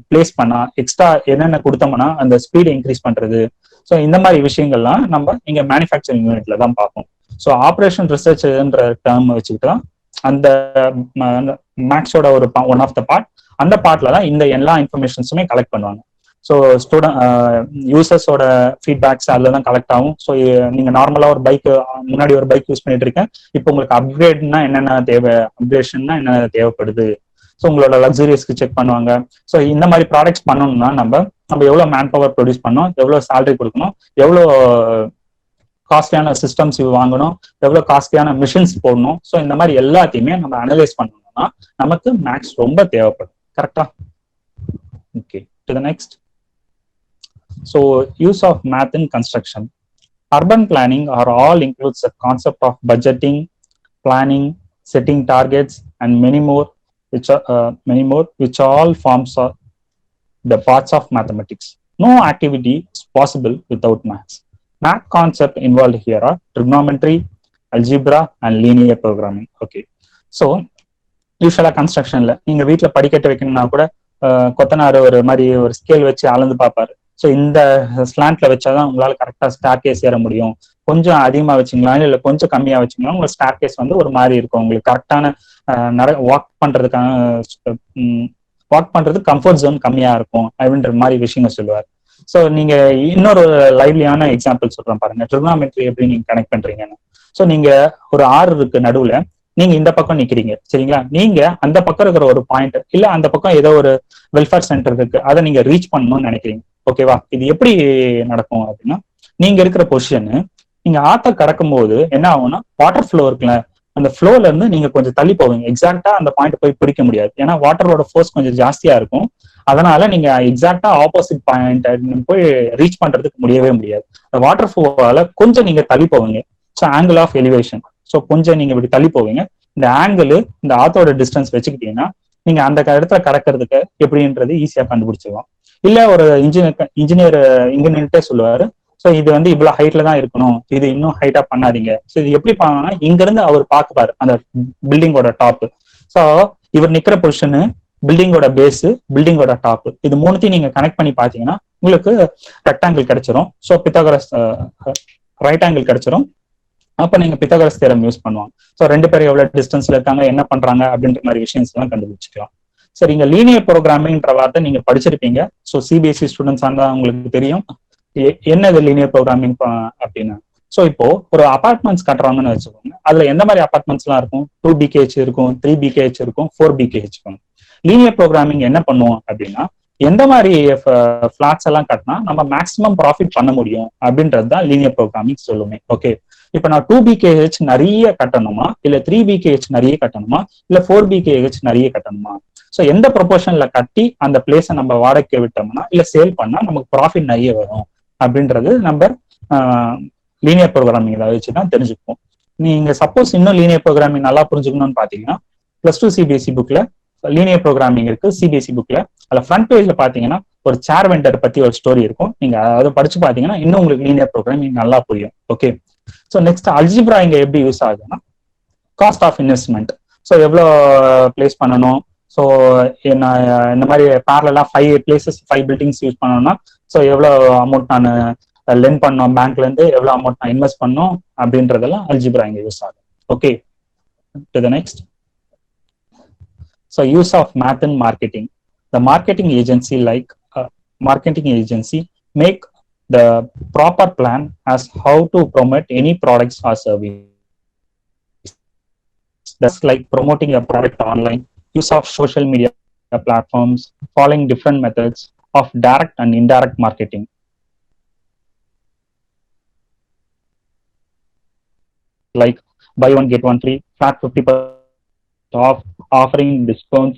பிளேஸ் பண்ணா எக்ஸ்ட்ரா என்னென்ன கொடுத்தோம்னா அந்த ஸ்பீடு இன்க்ரீஸ் பண்றது, ஸோ இந்த மாதிரி விஷயங்கள்லாம் நம்ம இங்க மேனுஃபேக்சரிங் யூனிட்ல தான் பார்ப்போம். ஸோ ஆப்ரேஷன் ரிசர்ச்ன்ற டேர்ம் வச்சுக்கிட்டு தான் அந்த மேக்ஸோட ஒரு ஒன் ஆஃப் த பார்ட், அந்த பார்ட்ல தான் இந்த எல்லா இன்ஃபர்மேஷன்ஸுமே கலெக்ட் பண்ணுவாங்க. ஸோ யூசர்ஸோட ஃபீட்பேக்ஸ் அதில் தான் கலெக்ட் ஆகும். ஸோ நீங்க நார்மலா ஒரு பைக், முன்னாடி ஒரு பைக் யூஸ் பண்ணிட்டு இருக்கேன், இப்போ உங்களுக்கு அப்கிரேட்னா என்னென்ன தேவை, அப்கிரேஷன்னா என்னென்ன தேவைப்படுது, ஸோ உங்களோட லக்ஸுரியஸ்க்கு செக் பண்ணுவாங்க. ஸோ இந்த மாதிரி ப்ராடக்ட்ஸ் பண்ணணும்னா நம்ம எவ்வளோ மேன் பவர் ப்ரொடியூஸ் பண்ணணும், எவ்வளோ சேலரி கொடுக்கணும், எவ்வளோ காஸ்ட்லியான சிஸ்டம்ஸ் வாங்கணும், எவ்வளோ காஸ்ட்லியான மிஷின்ஸ் போடணும், ஸோ இந்த மாதிரி எல்லாத்தையுமே நம்ம அனலைஸ் பண்ணணும்னா நமக்கு மேக்ஸ் ரொம்ப தேவைப்படும். கரெக்டா? Okay, to the next. So use of math in construction. Urban planning are all includes the concept of budgeting, planning, setting targets, and many more, which all forms are the parts of mathematics. No activity is possible without maths. Math concept involved here are trigonometry, algebra, and linear programming. Okay, so யூஸ்வலா கன்ஸ்ட்ரக்ஷன்ல நீங்க வீட்டுல படிக்கட்டு வைக்கணும்னா கூட கொத்தனார் ஒரு மாதிரி ஒரு ஸ்கேல் வச்சு அளந்து பார்ப்பாரு. ஸோ இந்த ஸ்லாண்ட்ல வச்சாதான் உங்களால கரெக்டா ஸ்டார் கேஸ் ஏற முடியும், கொஞ்சம் அதிகமா வச்சுங்களா இல்ல கொஞ்சம் கம்மியா வச்சுங்களா உங்க ஸ்டார் கேஸ் வந்து ஒரு மாதிரி இருக்கும், உங்களுக்கு கரெக்டான வாக் பண்றதுக்கு கம்ஃபர்ட் ஜோன் கம்மியா இருக்கும் அப்படின்ற மாதிரி விஷயங்கள் சொல்லுவார். ஸோ நீங்க இன்னொரு லைவ்லியான எக்ஸாம்பிள் சொல்றேன் பாருங்க, ட்ரிகோனோமெட்ரி எப்படி நீங்க கனெக்ட் பண்றீங்கன்னு. ஸோ நீங்க ஒரு ஆறு இருக்கு நடுவுல, நீங்க இந்த பக்கம் நிக்கிறீங்க சரிங்களா, நீங்க அந்த பக்கம் இருக்கிற ஒரு பாயிண்ட் இல்ல அந்த பக்கம் ஏதோ ஒரு வெல்ஃபேர் சென்டர் இருக்கு, அதை நீங்க ரீச் பண்ணணும்னு நினைக்கிறீங்க. ஓகேவா? இது எப்படி நடக்கும் அப்படின்னா, நீங்க இருக்கிற பொசிஷன் நீங்க ஆத்த கடக்கும் போது என்ன ஆகும்னா, வாட்டர் ஃப்ளோ இருக்குல்ல, அந்த ஃப்ளோல இருந்து நீங்க கொஞ்சம் தள்ளி போவீங்க. எக்ஸாக்டா அந்த பாயிண்ட் போய் பிடிக்க முடியாது, ஏன்னா வாட்டரோட ஃபோர்ஸ் கொஞ்சம் ஜாஸ்தியா இருக்கும். அதனால நீங்க எக்ஸாக்டா ஆப்போசிட் பாயிண்ட் போய் ரீச் பண்றதுக்கு முடியவே முடியாது. வாட்டர் ஃப்ளோவால கொஞ்சம் நீங்க தள்ளி போவீங்க. So angle of elevation, so கொஞ்சம் நீங்க இப்படி தள்ளி போவீங்க. இந்த ஆங்கிள் இந்த ஆத்தோட டிஸ்டன்ஸ் வச்சுக்கிட்டீங்கன்னா நீங்க அந்த இடத்துல கடக்கிறதுக்கு எப்படின்றது ஈஸியா கண்டுபிடிச்சிடலாம். இல்ல ஒரு இன்ஜினியர் இங்க நின்றுட்டே சொல்லுவாரு, ஸோ இது வந்து இவ்வளவு ஹைட்ல தான் இருக்கணும், இது இன்னும் ஹைட்டா பண்ணாதீங்க. ஸோ இது எப்படி பண்ணணும்னா, இங்க இருந்து அவர் பாக்குப்பாரு அந்த பில்டிங்கோட டாப். ஸோ இவர் நிக்கிற பொசிஷனு, பில்டிங்கோட பேஸ், பில்டிங்கோட டாப், இது மூணுத்தையும் நீங்க கனெக்ட் பண்ணி பாத்தீங்கன்னா உங்களுக்கு ரெக்டாங்கிள் கிடைச்சிரும். ஸோ பித்தாகரஸ் ரைட் ஆங்கிள் கிடைச்சிரும். அப்ப நீங்க பித்தாகரஸ் தியரம் யூஸ் பண்ணுவாங்க. ஸோ ரெண்டு பேரும் எவ்வளவு டிஸ்டன்ஸ்ல இருக்காங்க, என்ன பண்றாங்க அப்படின்ற மாதிரி விஷயம்ஸ் எல்லாம் கண்டுபிடிச்சிக்கலாம். சரி, இங்க லீனியர் ப்ரோக்ராமிங்ன்ற வார்த்தை நீங்க படிச்சிருப்பீங்க. ஸோ சிபிஎஸ்இ ஸ்டூடெண்ட்ஸ் இருந்தா உங்களுக்கு தெரியும் என்னது லீனியர் ப்ரோக்ராமிங் அப்படின்னு. ஸோ இப்போ ஒரு அபார்ட்மெண்ட்ஸ் கட்டுறாங்கன்னு வச்சுக்கோங்க, அதுல எந்த மாதிரி அபார்ட்மெண்ட்ஸ் எல்லாம் இருக்கும், 2 BKH இருக்கும், 3 BKH இருக்கும், 4 BKH இருக்கும். லீனியர் ப்ரோக்ராமிங் என்ன பண்ணுவோம் அப்படின்னா, எந்த மாதிரி ஃபிளாட்ஸ் எல்லாம் கட்டினா நம்ம மேக்ஸிமம் ப்ராஃபிட் பண்ண முடியும் அப்படின்றது தான் லீனியர் ப்ரோக்ராமிங் சொல்லுமே. ஓகே, இப்ப நான் 2 BKH நிறைய கட்டணுமா, இல்ல 3 BKH நிறைய கட்டணுமா, இல்ல 4 BKH நிறைய கட்டணுமா, ஸோ எந்த ப்ரொபோர்ஷன்ல கட்டி அந்த பிளேஸை நம்ம வாடகை விட்டோம்னா இல்ல சேல் பண்ணா நமக்கு ப்ராஃபிட் நிறைய வரும் அப்படின்றது நம்ம லீனியர் ப்ரோக்ராமிங் வச்சுதான் தெரிஞ்சுப்போம். நீங்க சப்போஸ் இன்னும் லீனியர் ப்ரோக்ராமிங் நல்லா புரிஞ்சுக்கணும்னு பாத்தீங்கன்னா, +2 CBSE புக்ல லீனியர் ப்ரோக்ராமிங் இருக்கு. சிபிஎஸ்இ புக்ல அதுல ஃப்ரண்ட் பேஜ்ல பாத்தீங்கன்னா ஒரு சேர் வெண்டர் பத்தி ஒரு ஸ்டோரி இருக்கும். நீங்க அதை படிச்சு பாத்தீங்கன்னா இன்னும் உங்களுக்கு லீனியர் ப்ரோக்ராமிங் நல்லா புரியும். ஓகே, ஸோ நெக்ஸ்ட் அல்ஜிப்ரா இங்க எப்படி யூஸ் ஆகுதுன்னா, காஸ்ட் ஆஃப் இன்வெஸ்ட்மெண்ட். ஸோ எவ்வளோ பிளேஸ் பண்ணணும், ஸோ இந்த மாதிரி பேரலா 5 பிளேசஸ் 5 பில்டிங்ஸ் யூஸ் பண்ணணும்னா ஸோ எவ்வளோ அமௌண்ட் நான் லென் பண்ணோம், பேங்க்ல இருந்து எவ்வளோ அமௌண்ட் நான் இன்வெஸ்ட் பண்ணோம் அப்படின்றதெல்லாம் அல்ஜிப்ரா இங்க யூஸ் ஆகும். Okay, to the next. So use of math in marketing. The marketing agency make the proper plan as how to promote any products or service. That's like promoting a product online, use of social media platforms, following different methods of direct and indirect marketing. Like buy one get one free, flat 50% off, offering discounts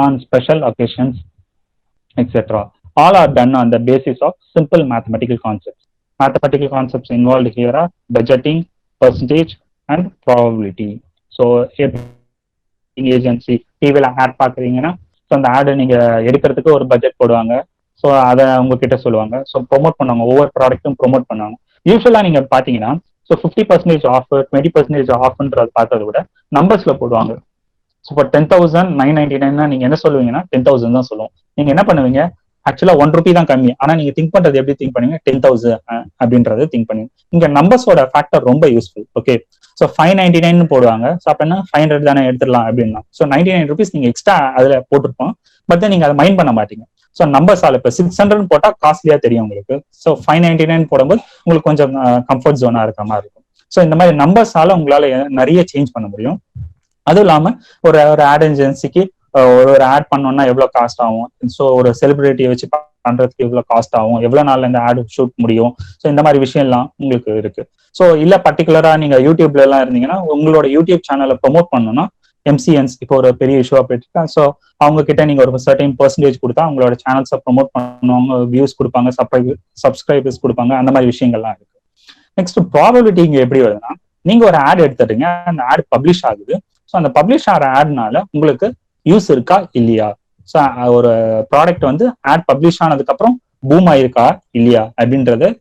on special occasions, etc. All are done on the basis of simple mathematical concepts. Mathematical concepts involved here are budgeting, percentage, and probability. So, agency டிவில add பாக்குறீங்கன்னா, so அந்த ஆடை நீங்க எடுக்கிறதுக்கு ஒரு budget போடுவாங்க. So அதை உங்ககிட்ட சொல்லுவாங்க. ஸோ ப்ரொமோட் பண்ணுவாங்க, ஒவ்வொரு ப்ராடக்ட்டும் ப்ரொமோட் பண்ணுவாங்க. யூஸ்வலா நீங்க பாத்தீங்கன்னா, ஸோ ஸோ 50% ஆஃப் 20% ஆஃப்ன்றது பார்த்ததை விட நம்பர்ஸ்ல போடுவாங்க. ஸோ இப்போ 10,999 நீங்க என்ன சொல்லுவீங்கன்னா 10,000 தான் சொல்லுவோம். நீங்க என்ன பண்ணுவீங்க, ஆக்சுவலா ₹1 தான் கம்மி, ஆனா நீங்க திங்க் பண்றது எப்படி திங்க் பண்ணுவீங்க, 10,000 அப்படின்றது திங்க் பண்ணுவீங்க. இங்க நம்பர்ஸோட ஃபேக்டர் ரொம்ப யூஸ்ஃபுல். ஓகே, ஸோ 599 போடுவாங்க. ஸோ அப்ப என்ன 500 தானே எடுத்துடலாம் அப்படின்னா, ஸோ 99 rupees நீங்க எக்ஸ்ட்ரா அதுல போட்டிருப்போம். பட் நீங்க அதை மைண்ட் பண்ண மாட்டீங்க. ஸோ நம்பர்ஸால இப்போ 600 போட்டா காஸ்ட்லியா தெரியும் உங்களுக்கு. ஸோ 599 போடும்போது உங்களுக்கு கொஞ்சம் கம்ஃபர்ட் ஜோனா இருக்க மாதிரி இருக்கும். ஸோ இந்த மாதிரி நம்பர்ஸால உங்களால நிறைய சேஞ்ச் பண்ண முடியும். அதுவும் இல்லாம ஒரு ஆட் ஏஜென்சிக்கு ஒரு ஆட் பண்ணோம்னா எவ்வளவு காஸ்ட் ஆகும், ஸோ ஒரு செலிபிரிட்டியை வச்சு பண்றதுக்கு எவ்வளவு காஸ்ட் ஆகும், எவ்வளவு நாள்ல இந்த ஆட் ஷூட் முடியும், ஸோ இந்த மாதிரி விஷயம் எல்லாம் உங்களுக்கு இருக்கு. ஸோ இல்ல பர்டிகுலரா நீங்க யூடியூப்ல எல்லாம் இருந்தீங்கன்னா உங்களோட யூடியூப் சேனலை ப்ரொமோட் பண்ணணும்னா MCNs இப்போ ஒரு பெரிய இஷ்யூவா போயிட்டு இருக்கா. ஸோ அவங்க கிட்ட நீங்க ஒரு சர்டைன் பெர்சன்டேஜ் கொடுத்தா அவங்களோட சேனல்ஸை ப்ரொமோட் பண்ணுவாங்க, வியூஸ் கொடுப்பாங்க, சப்ஸ்கிரைபர்ஸ் கொடுப்பாங்க, அந்த மாதிரி விஷயங்கள்லாம் இருக்கு. நெக்ஸ்ட் ப்ராபபிலிட்டி இங்க எப்படி வருதுன்னா, நீங்க ஒரு ஆட் எடுத்துட்டீங்க, அந்த ஆட் பப்ளிஷ் ஆகுது. ஸோ அந்த பப்ளிஷ் ஆகிற ஆட்னால உங்களுக்கு யூஸ் இருக்கா இல்லையா, ஸோ ஒரு ப்ராடக்ட் வந்து ஆட் பப்ளிஷ் ஆனதுக்கு அப்புறம் பூம் ஆயிருக்கா இல்லையா அப்படின்றத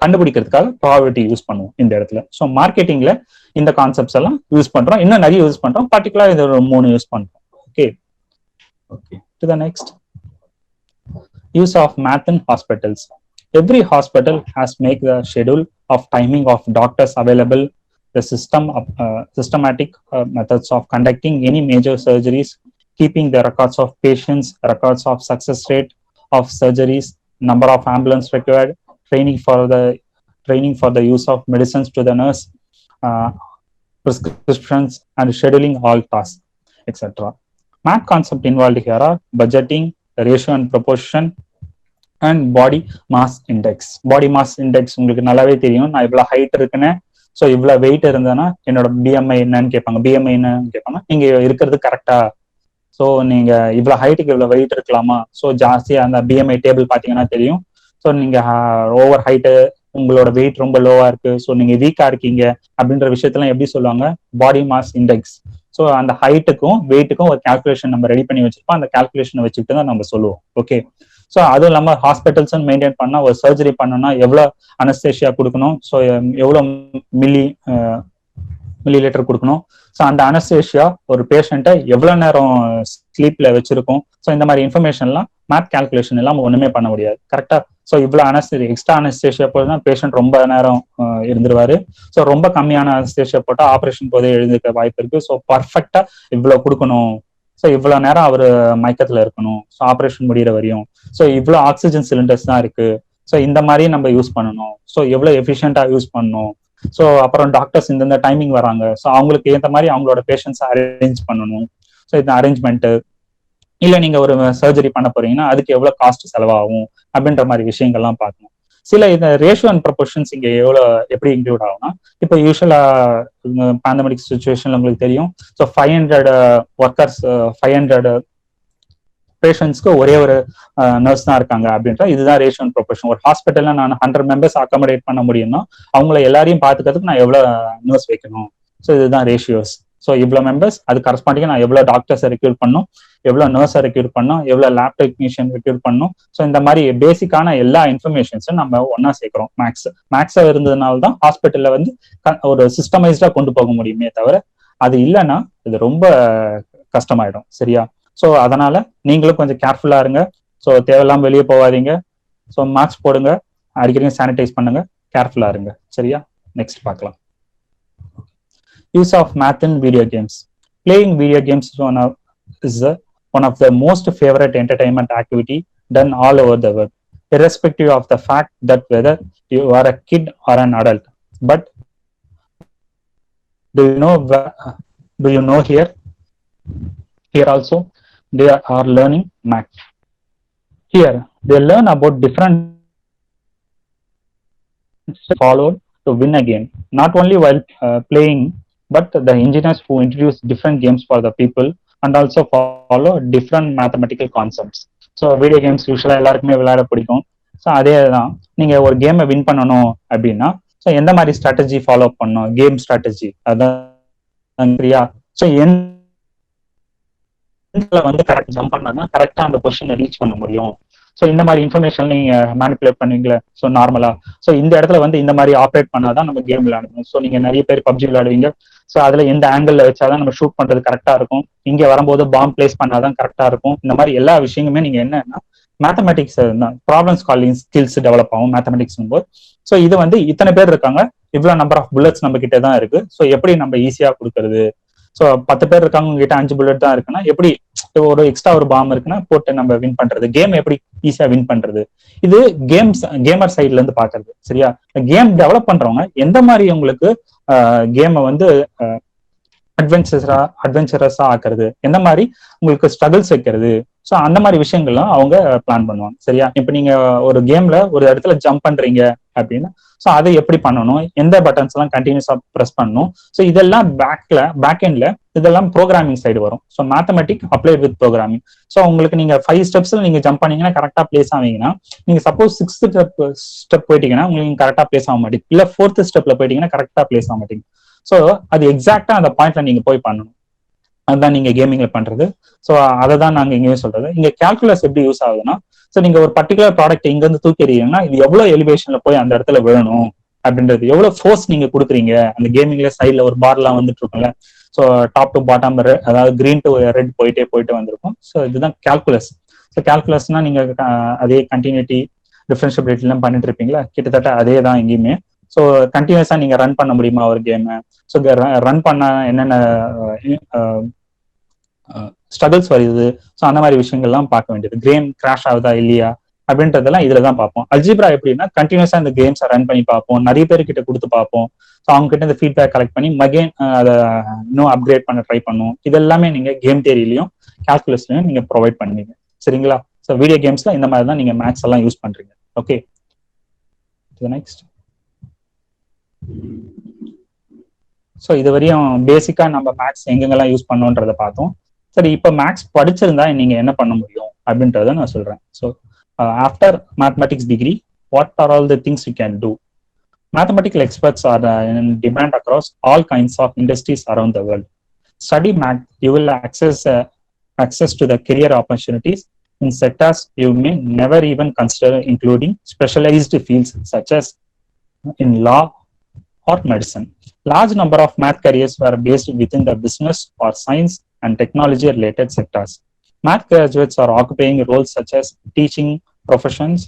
கண்டுபிடிக்கிறதுக்காக ப்ராபபிலிட்டி யூஸ் பண்ணுவோம் இந்த இடத்துல. ஸோ மார்க்கெட்டிங்ல இந்த கான்செப்ட்ஸ் எல்லாம் யூஸ் பண்றோம், இன்னும் நிறைய யூஸ் பண்றோம். பர்டிகுலர் இது ஒரு 3 யூஸ் பண்றோம். Okay okay to the next. use of math in hospitals. Every hospital has make the schedule of timing of doctors available, the systematic methods of conducting any major surgeries, keeping the records of patients, records of success rate of surgeries, number of ambulance required, training for the use of medicines to the nurse, prescriptions, and scheduling all tasks, etc. Math concept involved here are budgeting, ratio and proportion, and body mass index. Body mass index உங்களுக்கு நல்லாவே தெரியும். நான் இவ்வளவு height இருக்குன்னு, so இவ்வளவு wait இருந்தேன்னா என்னோட BMI என்னன்னு கேட்பாங்க. BMI என்னன்னு கேட்பாங்க, நீங்க இருக்கிறது கரெக்டா, ஸோ நீங்க இவ்வளவு ஹைட்டுக்கு இவ்வளவு வெயிட் இருக்கலாமா, ஸோ ஜாஸ்தியா அந்த BMI டேபிள் பாத்தீங்கன்னா தெரியும். ஸோ நீங்க ஓவர் ஹைட்டு, உங்களோட வெயிட் ரொம்ப லோவா இருக்கு, ஸோ நீங்க வீக்கா இருக்கீங்க அப்படின்ற விஷயத்தெல்லாம் எப்படி சொல்லுவாங்க, பாடி மாஸ் இண்டெக்ஸ். ஸோ அந்த ஹைட்டுக்கும் வெயிட்டுக்கும் ஒரு கால்குலேஷன் நம்ம ரெடி பண்ணி வச்சிருப்போம். அந்த கால்குலேஷனை வச்சுக்கிட்டு தான் நம்ம சொல்லுவோம். ஓகே, ஸோ அதுவும் இல்லாம ஹாஸ்பிட்டல்ஸ் மெயின்டைன் பண்ணா, ஒரு சர்ஜரி பண்ணணும்னா எவ்வளவு அனஸ்தேஷியா கொடுக்கணும், ஸோ எவ்வளவு மில்லி லிட்டர் கொடுக்கணும், ஸோ அந்த அனஸ்தேஷியா ஒரு பேஷண்ட்டை எவ்வளவு நேரம் ஸ்லீப்ல வச்சிருக்கும், ஸோ இந்த மாதிரி இன்ஃபர்மேஷன்லாம் மேத் கால்குலேஷன் எல்லாம் ஒண்ணுமே பண்ண முடியாது. கரெக்டா, ஸோ இவ்வளவு எக்ஸ்ட்ரா அனஸ்தேஷியா போதுன்னா பேஷண்ட் ரொம்ப நேரம் இருந்துருவாரு. ஸோ ரொம்ப கம்மியான அனஸ்தேஷியா போட்டா ஆப்ரேஷன் போதே எழுந்துக்க வாய்ப்பு இருக்கு. ஸோ பர்ஃபெக்டா இவ்வளவு கொடுக்கணும், ஸோ இவ்வளவு நேரம் அவரு மயக்கத்துல இருக்கணும், ஸோ ஆப்ரேஷன் முடிகிற வரையும், ஸோ இவ்வளவு ஆக்சிஜன் சிலிண்டர்ஸ் தான் இருக்கு, ஸோ இந்த மாதிரி நம்ம யூஸ் பண்ணணும், ஸோ எவ்வளவு எஃபிஷியன்டா யூஸ் பண்ணணும், ஸோ அப்புறம் டாக்டர்ஸ் இந்த டைமிங் வராங்க, ஸோ அவங்களுக்கு ஏற்ற மாதிரி அவங்களோட பேஷண்ட்ஸ் அரேஞ்ச் பண்ணணும். ஸோ இந்த அரேஞ்ச்மெண்ட், இல்ல நீங்க ஒரு சர்ஜரி பண்ண போறீங்கன்னா அதுக்கு எவ்வளவு காஸ்ட் செலவாகும் அப்படின்ற மாதிரி விஷயங்கள்லாம் பார்க்கணும். சில இந்த ரேஷியோ அண்ட் ப்ரொபோர்ஷன்ஸ் இங்க எப்படி இன்க்ளூட் ஆகும்னா, இப்போ யூஸ்வலா பேண்டமிக் சுச்சுவேஷன்ல உங்களுக்கு தெரியும், ஸோ 500 ஒர்க்கர்ஸ் 500 பேஷண்ட்ஸ்க்கு ஒரே ஒரு நர்ஸ் தான் இருக்காங்க அப்படின்ற இதுதான் ரேஷியோ அண்ட் ப்ரொபோர்ஷன். ஒரு ஹாஸ்பிட்டல்ல நான் 100 மெம்பர்ஸ் அகாமடேட் பண்ண முடியும்னா அவங்கள எல்லாரையும் பார்த்துக்கிறதுக்கு நான் எவ்வளவு நர்ஸ் வைக்கணும், ஸோ இதுதான் ரேஷியோஸ். ஸோ இவ்வளவு மெம்பர்ஸ், அது கரஸ்பாண்டிங்கா நான் எவ்வளவு டாக்டர்ஸை ரெக்ரூட் பண்ணும், எவ்வளவு நர்ஸை ரெக்ரூட் பண்ணும், எவ்வளவு லேப் டெக்னீஷியன் ரெக்ரூட் பண்ணும். ஸோ இந்த மாதிரி பேசிக்கான எல்லா இன்ஃபர்மேஷன்ஸும் நம்ம ஒன்னா சேர்க்கிறோம். மேக்ஸா இருந்ததுனால தான் ஹாஸ்பிட்டல்ல வந்து ஒரு சிஸ்டமைஸ்டா கொண்டு போக முடியுமே தவிர, அது இல்லைன்னா இது ரொம்ப கஷ்டமாயிடும். சரியா, ஸோ அதனால நீங்களும் கொஞ்சம் கேர்ஃபுல்லா இருங்க. ஸோ தேவையில்லாம வெளியே போகாதீங்க. ஸோ மாஸ்க் போடுங்க, அடிக்கடி சானிடைஸ் பண்ணுங்க, கேர்ஃபுல்லா இருங்க. சரியா, நெக்ஸ்ட் பார்க்கலாம். Use of math in video games. Playing video games is one of the most favorite entertainment activity done all over the world, irrespective of the fact that whether you are a kid or an adult. But do you know here also they are learning math. Here they learn about different followed to win a game, not only while playing, but the engineers who introduce different games for the people and also follow different mathematical concepts. So video games யூஸ்வலாக எல்லாருக்குமே விளையாட பிடிக்கும். So அதே தான், நீங்க ஒரு கேமை win பண்ணணும் அப்படின்னா ஸோ எந்த மாதிரி ஸ்ட்ராட்டஜி ஃபாலோ பண்ணணும், கேம் ஸ்ட்ராட்டஜி அதான் சரியா. ஸோ வந்து கரெக்ட் ஜம்ப் பண்ணா கரெக்டா அந்த பொசிஷனை ரீச் பண்ண முடியும். ஸோ இந்த மாதிரி இன்ஃபர்மேஷன் நீங்க மேனிபுலேட் பண்ணுவீங்களா? ஸோ நார்மலா ஸோ இந்த இடத்துல வந்து இந்த மாதிரி ஆப்ரேட் பண்ணாதான் நம்ம கேம் விளையாடணும். ஸோ நீங்க நிறைய பேர் பப்ஜி விளையாடுவீங்க. ஸோ அதுல எந்த ஆங்கிள் வச்சாதான் நம்ம ஷூட் பண்றது கரெக்டா இருக்கும், இங்க வரும்போது பாம்பு பிளேஸ் பண்ணாதான் கரெக்டா இருக்கும். இந்த மாதிரி எல்லா விஷயங்களுமே நீங்க என்னன்னா mathematics problem solving skills develop ஆகும் மேத்தமெட்டிக்ஸ் போது. ஸோ இது வந்து இத்தனை பேர் இருக்காங்க, இவ்வளவு நம்பர் ஆஃப் புல்லட்ஸ் நம்ம கிட்ட தான் இருக்கு. ஸோ எப்படி நம்ம ஈஸியா கொடுக்கறது? ஸோ 10 பேர் இருக்காங்க, உங்ககிட்ட 5 புல்லட் தான் இருக்குன்னா எப்படி ஒரு எக்ஸ்ட்ரா ஒரு பாம் இருக்குன்னா போட்டு நம்ம வின் பண்றது, கேம் எப்படி ஈஸியா வின் பண்றது? இது கேமர் சைட்ல இருந்து பாக்குறது. சரியா? கேம் டெவலப் பண்றவங்க எந்த மாதிரி உங்களுக்கு கேமை வந்து அட்வென்ச்சரஸா ஆக்குறது, எந்த மாதிரி உங்களுக்கு ஸ்ட்ரகிள்ஸ் வைக்கிறது, ஸோ அந்த மாதிரி விஷயங்கள்லாம் அவங்க பிளான் பண்ணுவாங்க. சரியா? இப்ப நீங்க ஒரு கேம்ல ஒரு இடத்துல ஜம்ப் பண்றீங்க அப்படின்னா ஸோ அதை எப்படி பண்ணணும், எந்த பட்டன்ஸ் எல்லாம் கண்டினியூஸா ப்ரெஸ் பண்ணணும், ஸோ இதெல்லாம் பேக் எண்ட்ல இதெல்லாம் ப்ரோக்ராமிங் சைடு வரும். So mathematic applied with programming. So உங்களுக்கு நீங்க 5 ஸ்டெப்ஸ்ல நீங்க ஜம்ப் பண்ணீங்கன்னா கரெக்டா பிளேஸ் ஆவீங்கன்னா, நீங்க சப்போஸ் 6th ஸ்டெப் போயிட்டீங்கன்னா உங்களுக்கு கரெக்டா பிளேஸ் ஆக மாட்டேங்குது, இல்ல 4th ஸ்டெப்ல போயிட்டீங்கன்னா கரெக்டா பிளேஸ் ஆக மாட்டேங்குது. ஸோ அது எக்ஸாக்டா அந்த பாயிண்ட்ல நீங்க போய் பண்ணணும். அதுதான் நீங்க கேமிங்ல பண்றது. ஸோ அதை தான் நாங்க இங்கேயும் சொல்றது. இங்க கால்குலஸ் எப்படி யூஸ் ஆகுதுன்னா, ஸோ நீங்க ஒரு பர்டிகுலர் ப்ராடக்ட் இங்க இருந்து தூக்கிறீங்கன்னா இது எவ்வளவு எலிவேஷன்ல போய் அந்த இடத்துல விழணும் அப்படின்றது, எவ்வளவு ஃபோர்ஸ் நீங்க கொடுக்குறீங்க. அந்த கேமிங்ல சைட்ல ஒரு பார்லாம் வந்துட்டு இருக்கும்ல, ஸோ டாப் டு பாட்டம் அதாவது கிரீன் டு ரெட் போயிட்டு வந்திருக்கும். ஸோ இதுதான் கால்குலஸ். ஸோ கால்குலஸ்னா நீங்க அதே கண்டினியூட்டி டிஃபரன்ஷியபிலிட்டி எல்லாம் பண்ணிட்டு இருப்பீங்களா, கிட்டத்தட்ட அதே தான் எங்கேயுமே. ஸோ கண்டினியூஸா நீங்க ரன் பண்ண முடியுமா ஒரு கேமை? ஸோ ரன் பண்ண என்னென்ன ஸ்ட்ரகிள்ஸ் வருது, ஸோ அந்த மாதிரி விஷயங்கள்லாம் பார்க்க வேண்டியது. கேம் கிராஷ் ஆகுதா இல்லையா அப்படின்றதெல்லாம் இதுல தான் பார்ப்போம். அல்ஜிப்ரா எப்படின்னா கண்டினியூஸா இந்த கேம்ஸை ரன் பண்ணி பார்ப்போம், நிறைய பேர்கிட்ட கொடுத்து பார்ப்போம். ஸோ அவங்க கிட்ட இந்த ஃபீட்பேக் கலெக்ட் பண்ணி மகேன் அதை இன்னும் அப்கிரேட் பண்ண ட்ரை பண்ணுவோம். இது எல்லாமே நீங்க கேம் தியரிலையும் கால்குலஸ்லயும் நீங்க ப்ரொவைட் பண்ணுவீங்க. சரிங்களா? ஸோ வீடியோ கேம்ஸ்ல இந்த மாதிரி தான் நீங்க மேக்ஸ் எல்லாம் யூஸ் பண்றீங்க. Okay, next. ஸோ இது வரையும் பேசிக்கா நம்ம மேக்ஸ் எங்கெங்கெல்லாம் யூஸ் பண்ணோன்றதை பார்த்தோம். சரி, இப்போ மேக்ஸ் படிச்சிருந்தா நீங்க என்ன பண்ண முடியும் அப்படின்றத நான் சொல்றேன். So after mathematics degree, what are all the things you can do? Mathematical experts are in demand across all kinds of industries around the world. Study math, you will access to the career opportunities in sectors you may never even consider, including specialized fields such as in law or medicine. Large number of math careers were based within the business or science and technology related sectors. Math graduates are occupying roles such as teaching professions,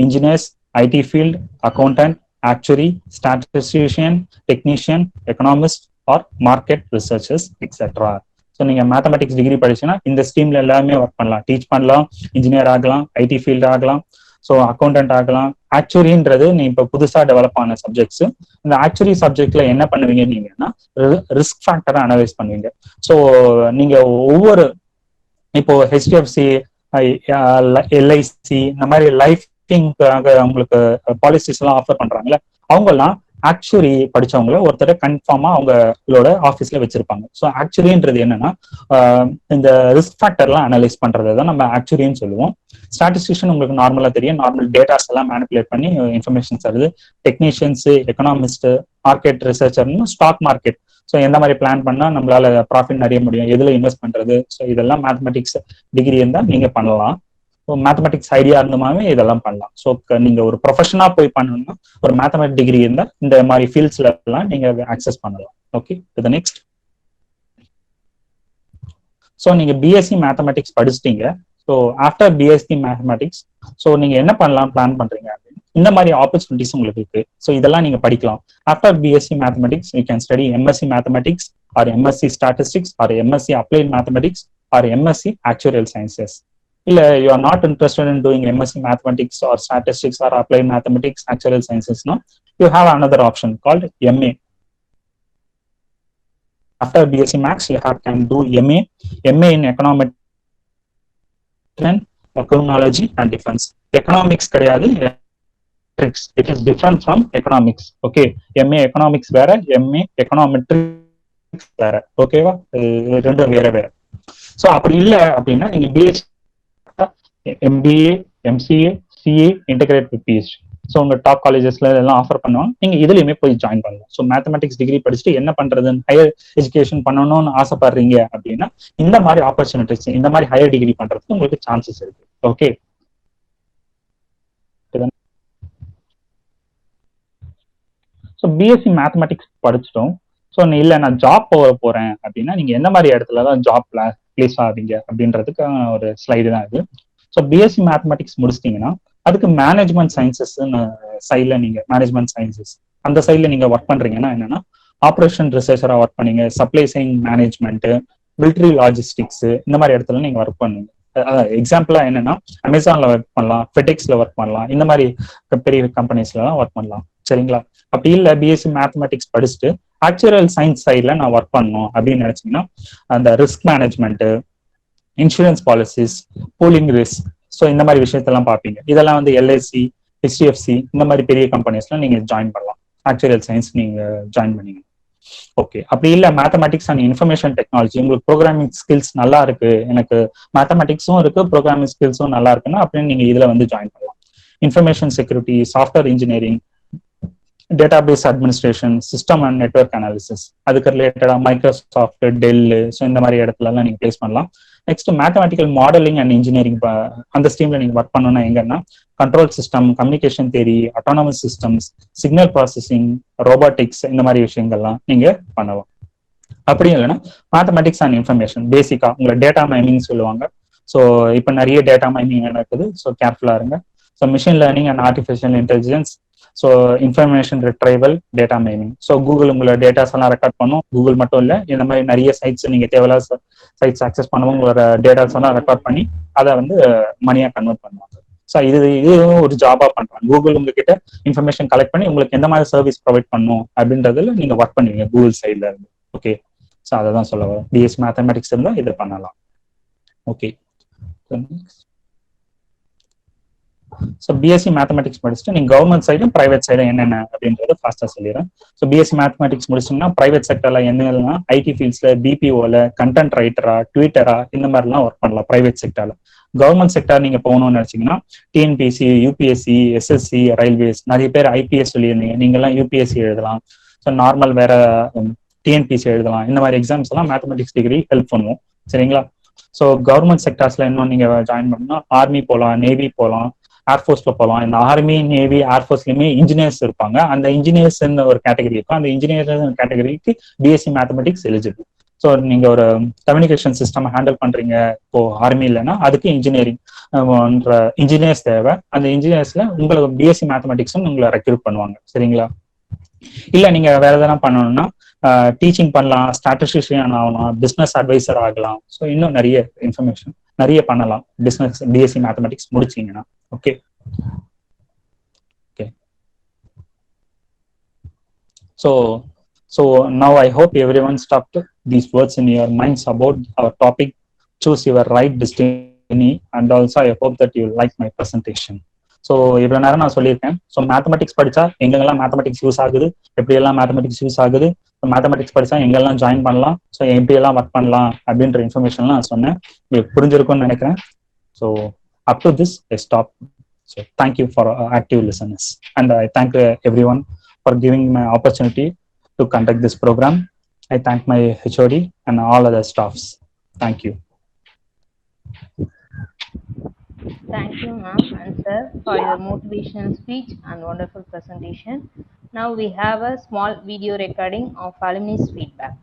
engineers, IT field, accountant, actuary, statistician, technician, economist or market researchers, etc. So நீங்க mathematics degree படிச்சுன்னா இந்த ஸ்ட்ரீம்ல எல்லாமே work பண்ணலாம். Teach பண்ணலாம், engineer ஆகலாம், IT field ஆகலாம், so accountant ஆகலாம். ஆக்சுவரின்றது நீ இப்போ புதுசா டெவலப் ஆன சப்ஜெக்ட்ஸ். இந்த ஆக்சுவரி சப்ஜெக்ட்ல என்ன பண்ணுவீங்க நீங்கன்னா ரிஸ்க் ஃபேக்டரை அனலைஸ் பண்ணுவீங்க. ஸோ நீங்க ஒவ்வொரு இப்போ ஹெச்டிஎஃப்சி, எல்ஐசி இந்த மாதிரி லைஃப் உங்களுக்கு பாலிசிஸ் எல்லாம் ஆஃபர் பண்றாங்கல்ல, அவங்க எல்லாம் ஆக்சுவரி படிச்சவங்கள ஒருத்தர கன்ஃபார்மா அவங்களோட ஆஃபீஸ்ல வச்சிருப்பாங்க. ஸோ ஆக்சுவரின்றது என்னன்னா இந்த ரிஸ்க் ஃபேக்டர்லாம் அனலைஸ் பண்றதை தான் நம்ம ஆக்சுவரின்னு சொல்லுவோம். ஸ்டாட்டிஸ்டிஷியன் உங்களுக்கு நார்மலா தெரியும், நார்மல் டேட்டாஸ் எல்லாம் மேனிபுலேட் பண்ணி இன்ஃபர்மேஷன்ஸ் வருது. டெக்னீஷியன்ஸ், எக்கனாமிஸ்ட், மார்க்கெட் ரிசர்ச்சர்னு ஸ்டாக் மார்க்கெட். ஸோ எந்த மாதிரி பிளான் பண்ணா நம்மளால ப்ராஃபிட் நிறைய முடியும், எதுல இன்வெஸ்ட் பண்றது, ஸோ இதெல்லாம் மேத்தமெட்டிக்ஸ் டிகிரி இருந்தா நீங்க பண்ணலாம். மேத்தமெட்டிக்ஸ் ஐடியா இருந்தமாவே இதெல்லாம் பண்ணலாம். ஸோ நீங்க ஒரு ப்ரொஃபஷனா போய் பண்ணணும்னா ஒரு மேத்தமெட்டிக்ஸ் டிகிரி இருந்தா இந்த மாதிரி ஃபீல்ட்ஸ்ல எல்லாம் நீங்க ஆக்சஸ் பண்ணலாம். ஓகே, இது நெக்ஸ்ட். ஸோ நீங்க பிஎஸ்சி மேத்தமெட்டிக்ஸ் படிச்சிட்டீங்க. So after BSc mathematics so நீங்க என்ன பண்ணலாம் பிளான் பண்றீங்க அப்படின்னு இந்த மாதிரி ஆப்பர்ச்சுனிட்டிஸ் உங்களுக்கு இருக்கு. ஸோ இதெல்லாம் நீங்க படிக்கலாம். After BSc mathematics you can study MSc mathematics or MSc statistics R MSc applied mathematics or MSc actuarial sciences. இல்ல you are not interested in doing MSc mathematics or statistics or applied mathematics, actuarial sciences, no, you have another option called MA. After BSc Maths you can do MA in economics and criminology and defense. Economics கிடையாது, it is different from economics. Okay, MA economics வேற, MA econometrics வேற. ஓகேவா? ரெண்டும் வேற. So அப்படி இல்லை அப்படின்னா நீங்க BSc MBA, MCA, CA, integrate with PhD. So உங்க டாப் காலேஜஸ்ல எல்லாம் ஆஃபர் பண்ணுவாங்க, நீங்க இதுலயுமே போய் ஜாயின் பண்ணலாம். ஸோ மேத்தமெட்டிக்ஸ் டிகிரி படிச்சுட்டு என்ன பண்றதுன்னு ஹையர் எஜுகேஷன் பண்ணணும்னு ஆசைப்படுறீங்க அப்படின்னா இந்த மாதிரி ஆப்பர்ச்சுனிட்டிஸ், இந்த மாதிரி ஹையர் டிகிரி பண்றதுக்கு உங்களுக்கு சான்சஸ் இருக்கு. ஓகே, ஸோ பிஎஸ்சி மேத்தமெட்டிக்ஸ் படிச்சிட்டோம். ஸோ இல்லை நான் ஜாப் போகிறேன் அப்படின்னா நீங்கள் எந்த மாதிரி இடத்துல தான் ஜாப் பிளேஸ் ஆவீங்க அப்படின்றதுக்கு ஒரு ஸ்லைடு தான் இது. ஸோ பிஎஸ்சி மேத்தமெட்டிக்ஸ் முடிச்சிட்டிங்கன்னா அதுக்கு மேனேஜ்மெண்ட் சயின்சஸ்ன்னு சைடில் நீங்கள் மேனேஜ்மெண்ட் சயின்சஸ் அந்த சைடில் நீங்கள் ஒர்க் பண்ணுறீங்கன்னா என்னன்னா ஆப்ரேஷன் ரிசர்ச்சராக ஒர்க் பண்ணீங்க, supply chain management, military logistics இந்த மாதிரி இடத்துல நீங்கள் ஒர்க் பண்ணுவீங்க. எக்ஸாம்பிளா என்னன்னா அமேசான்ல ஒர்க் பண்ணலாம், ஃபெடெக்ஸ்ல ஒர்க் பண்ணலாம், இந்த மாதிரி பெரிய கம்பெனிஸ்லாம் ஒர்க் பண்ணலாம். சரிங்களா? அப்படி இல்லை பிஎஸ்சி மேத்தமெட்டிக்ஸ் படிச்சுட்டு ஆக்சுவல் சயின்ஸ் சைட்ல நான் ஒர்க் பண்ணணும் அப்படின்னு நினைச்சீங்கன்னா அந்த risk management, insurance policies, pooling risk, so இந்த மாதிரி விஷயத்தெல்லாம் பார்ப்பீங்க. இதெல்லாம் வந்து எல்ஐசி, ஹெச்டிஎஃப்சி இந்த மாதிரி பெரிய கம்பெனிஸ்லாம் நீங்க ஜாயின் பண்ணலாம். ஆக்சுவல் சயின்ஸ் நீங்க ஜாயின் பண்ணீங்க. ஓகே. அப்படி இல்லை மேத்தமெட்டிக்ஸ் அண்ட் இன்ஃபர்மேஷன் டெக்னாலஜி, உங்களுக்கு ப்ரோக்ராமிங் ஸ்கில்ஸ் நல்லா இருக்கு, எனக்கு மேத்தமெட்டிக்ஸும் இருக்கு ப்ரோக்ராமிங் ஸ்கில்ஸும் நல்லா இருக்குன்னா அப்படின்னு நீங்க இதுல வந்து ஜாயின் பண்ணலாம். Information security, software engineering, database administration, system and network analysis, அதுக்கு ரிலேட்டடா மைக்ரோசாஃப்ட், டெல், ஸோ இந்த மாதிரி இடத்துல எல்லாம் நீங்க பிளேஸ் பண்ணலாம். Next mathematical modelling and engineering, அந்த ஸ்ட்ரீம்ல நீங்க ஒர்க் பண்ணணும்னா எங்கன்னா control system, communication theory, autonomous systems, signal processing, robotics இந்த மாதிரி விஷயங்கள்லாம் நீங்க பண்ணலாம். அப்படியும் இல்லைன்னா மேத்தமெட்டிக்ஸ் அண்ட் இன்ஃபர்மேஷன் பேசிக்கா உங்களை டேட்டா மைனிங் சொல்லுவாங்க. ஸோ இப்போ நிறைய டேட்டா மைனிங் நடக்குது, ஸோ கேர்ஃபுல்லா இருங்க. So machine learning and artificial intelligence, so information retrieval, data mining. So Google உங்களோட டேட்டாஸ் எல்லாம் ரெக்கார்ட் பண்ணும். கூகுள் மட்டும் இல்லை, இந்த மாதிரி நிறைய சைட்ஸ் நீங்க தேவையில்லாத சைட்ஸ் ஆக்சஸ் பண்ணுவோம், உங்களோட டேட்டாஸ் எல்லாம் ரெக்கார்ட் பண்ணி அதை வந்து மணியா கன்வெர்ட் பண்ணுவாங்க. ஸோ இதுவும் ஒரு ஜாபா பண்றாங்க. கூகுள் உங்ககிட்ட இன்ஃபர்மேஷன் கலெக்ட் பண்ணி உங்களுக்கு எந்த மாதிரி சர்வீஸ் ப்ரொவைட் பண்ணும் அப்படின்றதுல நீங்க ஒர்க் பண்ணுவீங்க கூகுள் சைட்ல இருந்து. ஓகே. ஸோ அதை தான் சொல்ல வரும். பிஎஸ்சி மேத்தமெட்டிக்ஸ் இருந்தால் இதை பண்ணலாம். ஓகே. ஸோ பிஎஸ்சி மேத்தமெட்டிக்ஸ் படிச்சுட்டு நீங்க கவர்மெண்ட் சைடும் பிரைவேட் சைடும் என்னென்ன அப்படின்றத ஃபாஸ்டா சொல்லிடுறேன். ஸோ பிஎஸ்சி மேத்தமெட்டிக்ஸ் முடிச்சிங்கன்னா பிரைவேட் செக்டர்ல என்னென்னா ஐடி ஃபீல்ட்ஸ்ல, பிபிஓல, கண்டென்ட் ரைட்டரா, ட்விட்டரா இந்த மாதிரிலாம் ஒர்க் பண்ணலாம் பிரைவேட் செக்டர்ல. கவர்மெண்ட் செக்டர் நீங்க போகணும்னு நினைச்சீங்கன்னா டிஎன்பிஎஸ்சி, யூபிஎஸ்சி, எஸ்எஸ்சி, ரயில்வேஸ், நிறைய பேர் ஐபிஎஸ் சொல்லியிருந்தீங்க, நீங்க எல்லாம் யூபிஎஸ்சி எழுதலாம். ஸோ நார்மல் வேற டிஎன்பிஎஸ்சி எழுதலாம். இந்த மாதிரி எக்ஸாம்ஸ் எல்லாம் மேத்தமெட்டிக்ஸ் டிகிரி ஹெல்ப் பண்ணுவோம். சரிங்களா? ஸோ கவர்மெண்ட் செக்டர்ஸ்ல இன்னும் நீங்க ஜாயின் பண்ணா ஆர்மி போகலாம், நேவி போகலாம், ஏர்ஃபோர்ஸ்ல போகலாம். இந்த ஆர்மி, நேவி, ஏர்ஃபோர்ஸ்லயுமே இன்ஜினியர்ஸ் இருப்பாங்க. அந்த இன்ஜினியர்ஸ் ஒரு கேட்டகரி இருக்கும். அந்த இன்ஜினியர் கேட்டகரிக்கு பிஎஸ்சி மேத்தமெட்டிக்ஸ் எலிஜிபிள். ஸோ நீங்க ஒரு கம்யூனிகேஷன் சிஸ்டம் ஹேண்டில் பண்றீங்க இப்போ ஆர்மி இல்லைன்னா அதுக்கு இன்ஜினியர்ஸ் தேவை. அந்த இன்ஜினியர்ஸ்ல உங்களுக்கு பிஎஸ்சி மேத்தமெட்டிக்ஸும் உங்களை ரெக்ரூட் பண்ணுவாங்க. சரிங்களா? இல்ல நீங்க வேற எதனா பண்ணணும்னா டீச்சிங் பண்ணலாம், ஸ்டாட்டிஸ்டிஷியன் ஆகலாம், பிசினஸ் அட்வைசர் ஆகலாம். ஸோ இன்னும் நிறைய இன்ஃபர்மேஷன் நிறைய பண்ணலாம் பிசினஸ் பிஎஸ்சி மேத்தமெட்டிக்ஸ் முடிச்சீங்கன்னா. Okay. Okay. So now I hope everyone stopped these words in your minds about our topic, choose your right destiny, and also I hope that you like my presentation. So இவ்வளோ நேரம் நான் சொல்லியிருக்கேன். So mathematics படித்தா எங்கெல்லாம் mathematics use ஆகுது, எப்படியெல்லாம் mathematics use ஆகுது, mathematics படித்தா எங்கெல்லாம் ஜாயின் பண்ணலாம், ஸோ எப்படியெல்லாம் ஒர்க் பண்ணலாம் அப்படின்ற இன்ஃபர்மேஷன்லாம் நான் சொன்னேன். உங்களுக்கு புரிஞ்சிருக்கும்னு நினைக்கிறேன். So up to this I stop. So thank you for active listeners and I thank every one for giving my opportunity to conduct this program. I thank my HOD and all other staffs. Thank you. Thank you, ma'am and sir, for your motivational speech and wonderful presentation. Now we have a small video recording of alumni's feedback.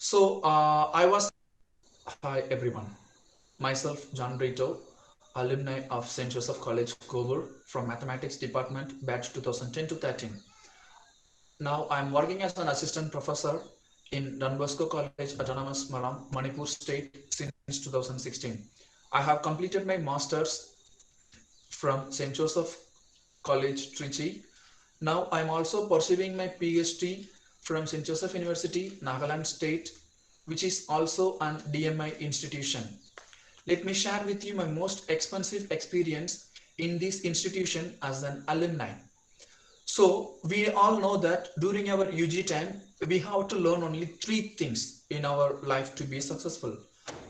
So hi everyone. Myself, John Brito, alumni of St. Joseph College, Kovur, from Mathematics Department, batch 2010 to 13. Now I'm working as an assistant professor in Don Bosco College, Autonomous Maram, Manipur State since 2016. I have completed my master's from St. Joseph College, Trichy. Now I'm also pursuing my PhD from St. Joseph University, Nagaland State, which is also an DMI institution. Let me share with you my most expensive experience in this institution as an alumni. So we all know that during our UG time, we have to learn only 3 things in our life to be successful.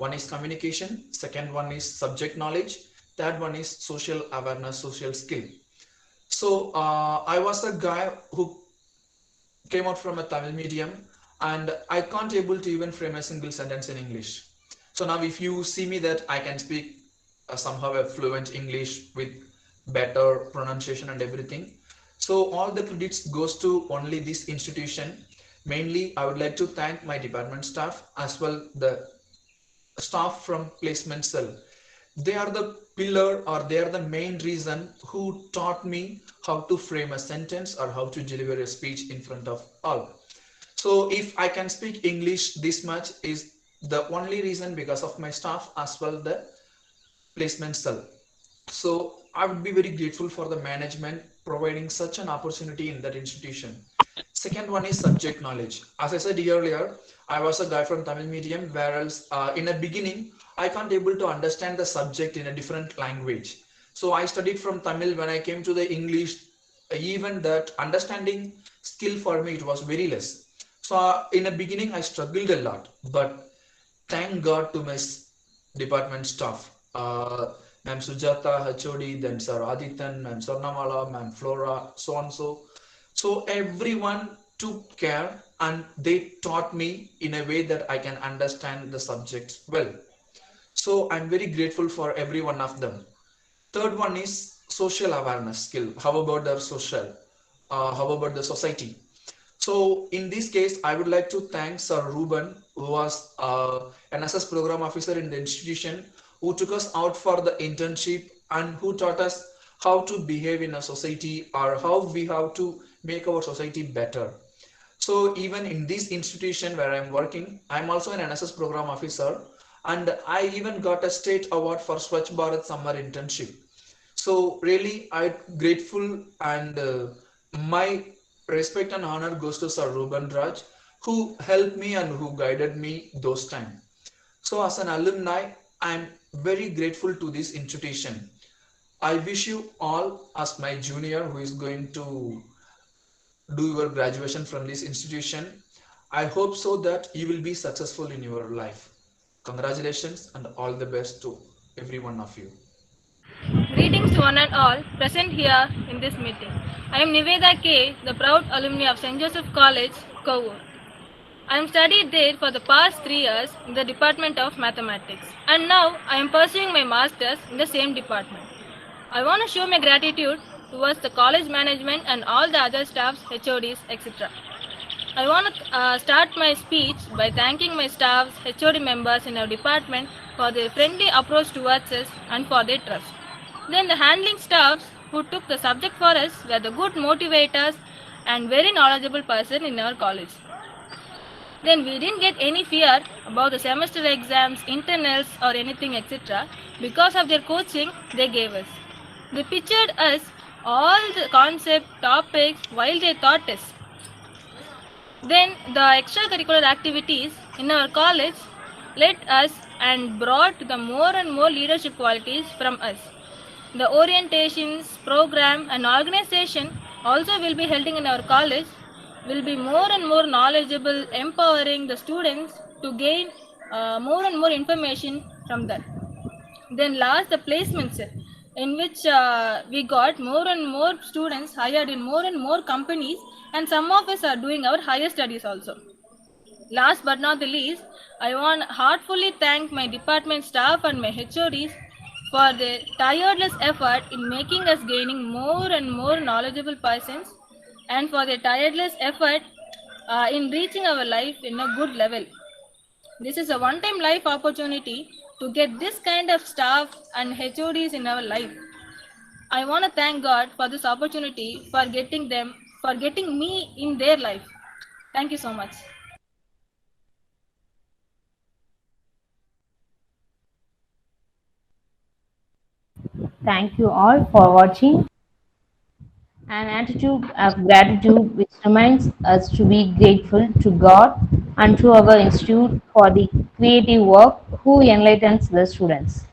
One is communication, second one is subject knowledge, third one is social awareness, social skill. So I was a guy who came out from a Tamil medium and I can't able to even frame a single sentence in English. So now if you see me that I can speak somehow a fluent English with better pronunciation and everything. So all the credits goes to only this institution. Mainly, I would like to thank my department staff as well the staff from placement cell. They are the pillar or they are the main reason who taught me how to frame a sentence or how to deliver a speech in front of all. So if I can speak English this much is the only reason because of my staff as well the placement cell. So I would be very grateful for the management providing such an opportunity in that institution. Second one is subject knowledge. As I said earlier, I was a guy from Tamil medium, whereas in the beginning, I can't able to understand the subject in a different language. So I studied from Tamil. When I came to the English, even that understanding skill for me, it was very less. So in the beginning, I struggled a lot, but thank God to my department staff. Ma'am Sujata, HOD, then Sir Adityan, Ma'am Sornamala, Ma'am Flora, so and so. So everyone took care and they taught me in a way that I can understand the subject well. So I'm very grateful for every one of them. Third one is social awareness skill. How about the social? How about the society? So in this case, I would like to thank Sir Ruben, who was an SS program officer in the institution, who took us out for the internship and who taught us how to behave in a society or how we have to make our society better. So even in this institution where I'm working, I'm also an NSS program officer, and I even got a state award for Swachh Bharat summer internship. So really, I'm grateful, and my respect and honor goes to Sir Ruben Raj, who helped me and who guided me those times. So as an alumni, I'm very grateful to this institution. I wish you all, as my junior who is going to do your graduation from this institution, I hope so that you will be successful in your life. Congratulations and all the best to every one of you. Greetings to one and all present here in this meeting. I am Niveda K, the proud alumni of St. Joseph College, Kovur. I am studied there for the past 3 years in the Department of Mathematics, and now I am pursuing my Masters in the same department. I want to show my gratitude towards the college management and all the other staffs, HODs, etc. I want to start my speech by thanking my staffs, HOD members in our department for their friendly approach towards us and for their trust. Then the handling staffs who took the subject for us were the good motivators and very knowledgeable person in our college. Then we didn't get any fear about the semester exams, internals or anything etc. because of their coaching they gave us. They pictured us all the concept topics while they taught us. Then the extracurricular activities in our college led us and brought the more and more leadership qualities from us. The orientations, program and organization also will be held in our college will be more and more knowledgeable, empowering the students to gain more and more information from that. Then last, the placements in which we got more and more students hired in more and more companies, and some of us are doing our higher studies also. Last but not the least, I want to heartfully thank my department staff and my HODs for their tireless effort in making us gaining more and more knowledgeable persons and for their tireless effort in reaching our life in a good level. This is a one-time life opportunity to get this kind of staff and HODs in our life. I want to thank God for this opportunity for getting me in their life. Thank you so much. Thank you all for watching. An attitude of gratitude which reminds us to be grateful to God and to our institute for the creative work who enlightens the students.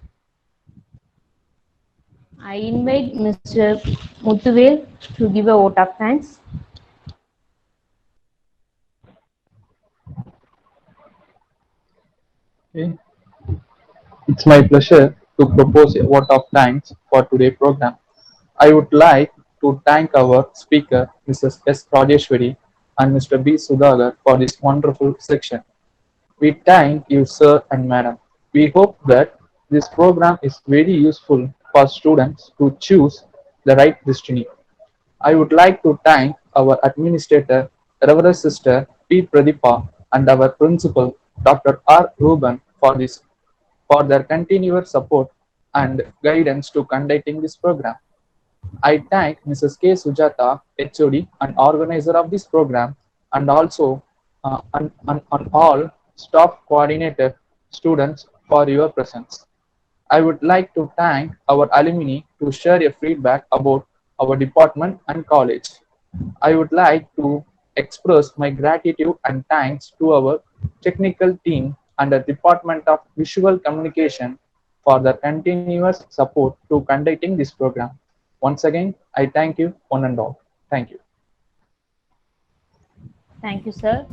I invite Mr. Muthuvel to give a vote of thanks. Okay. It's my pleasure to propose a vote of thanks for today's program. I would like to thank our speaker, Mrs. S. Rajeshwari, and Mr. B. Sudhagar for this wonderful section. We thank you, sir and madam. We hope that this program is very useful for students to choose the right destiny. I would like to thank our administrator, Reverend Sister P. Pradipa, and our principal, Dr. R. Ruben, for their continued support and guidance to conducting this program. I thank Mrs. K. Sujata, HOD, and organizer of this program, and also on all staff coordinator students for your presence. I would like to thank our alumni to share your feedback about our department and college. I would like to express my gratitude and thanks to our technical team and the Department of Visual Communication for their continuous support to conducting this program. Once again, I thank you one and all. Thank you. Thank you, sir.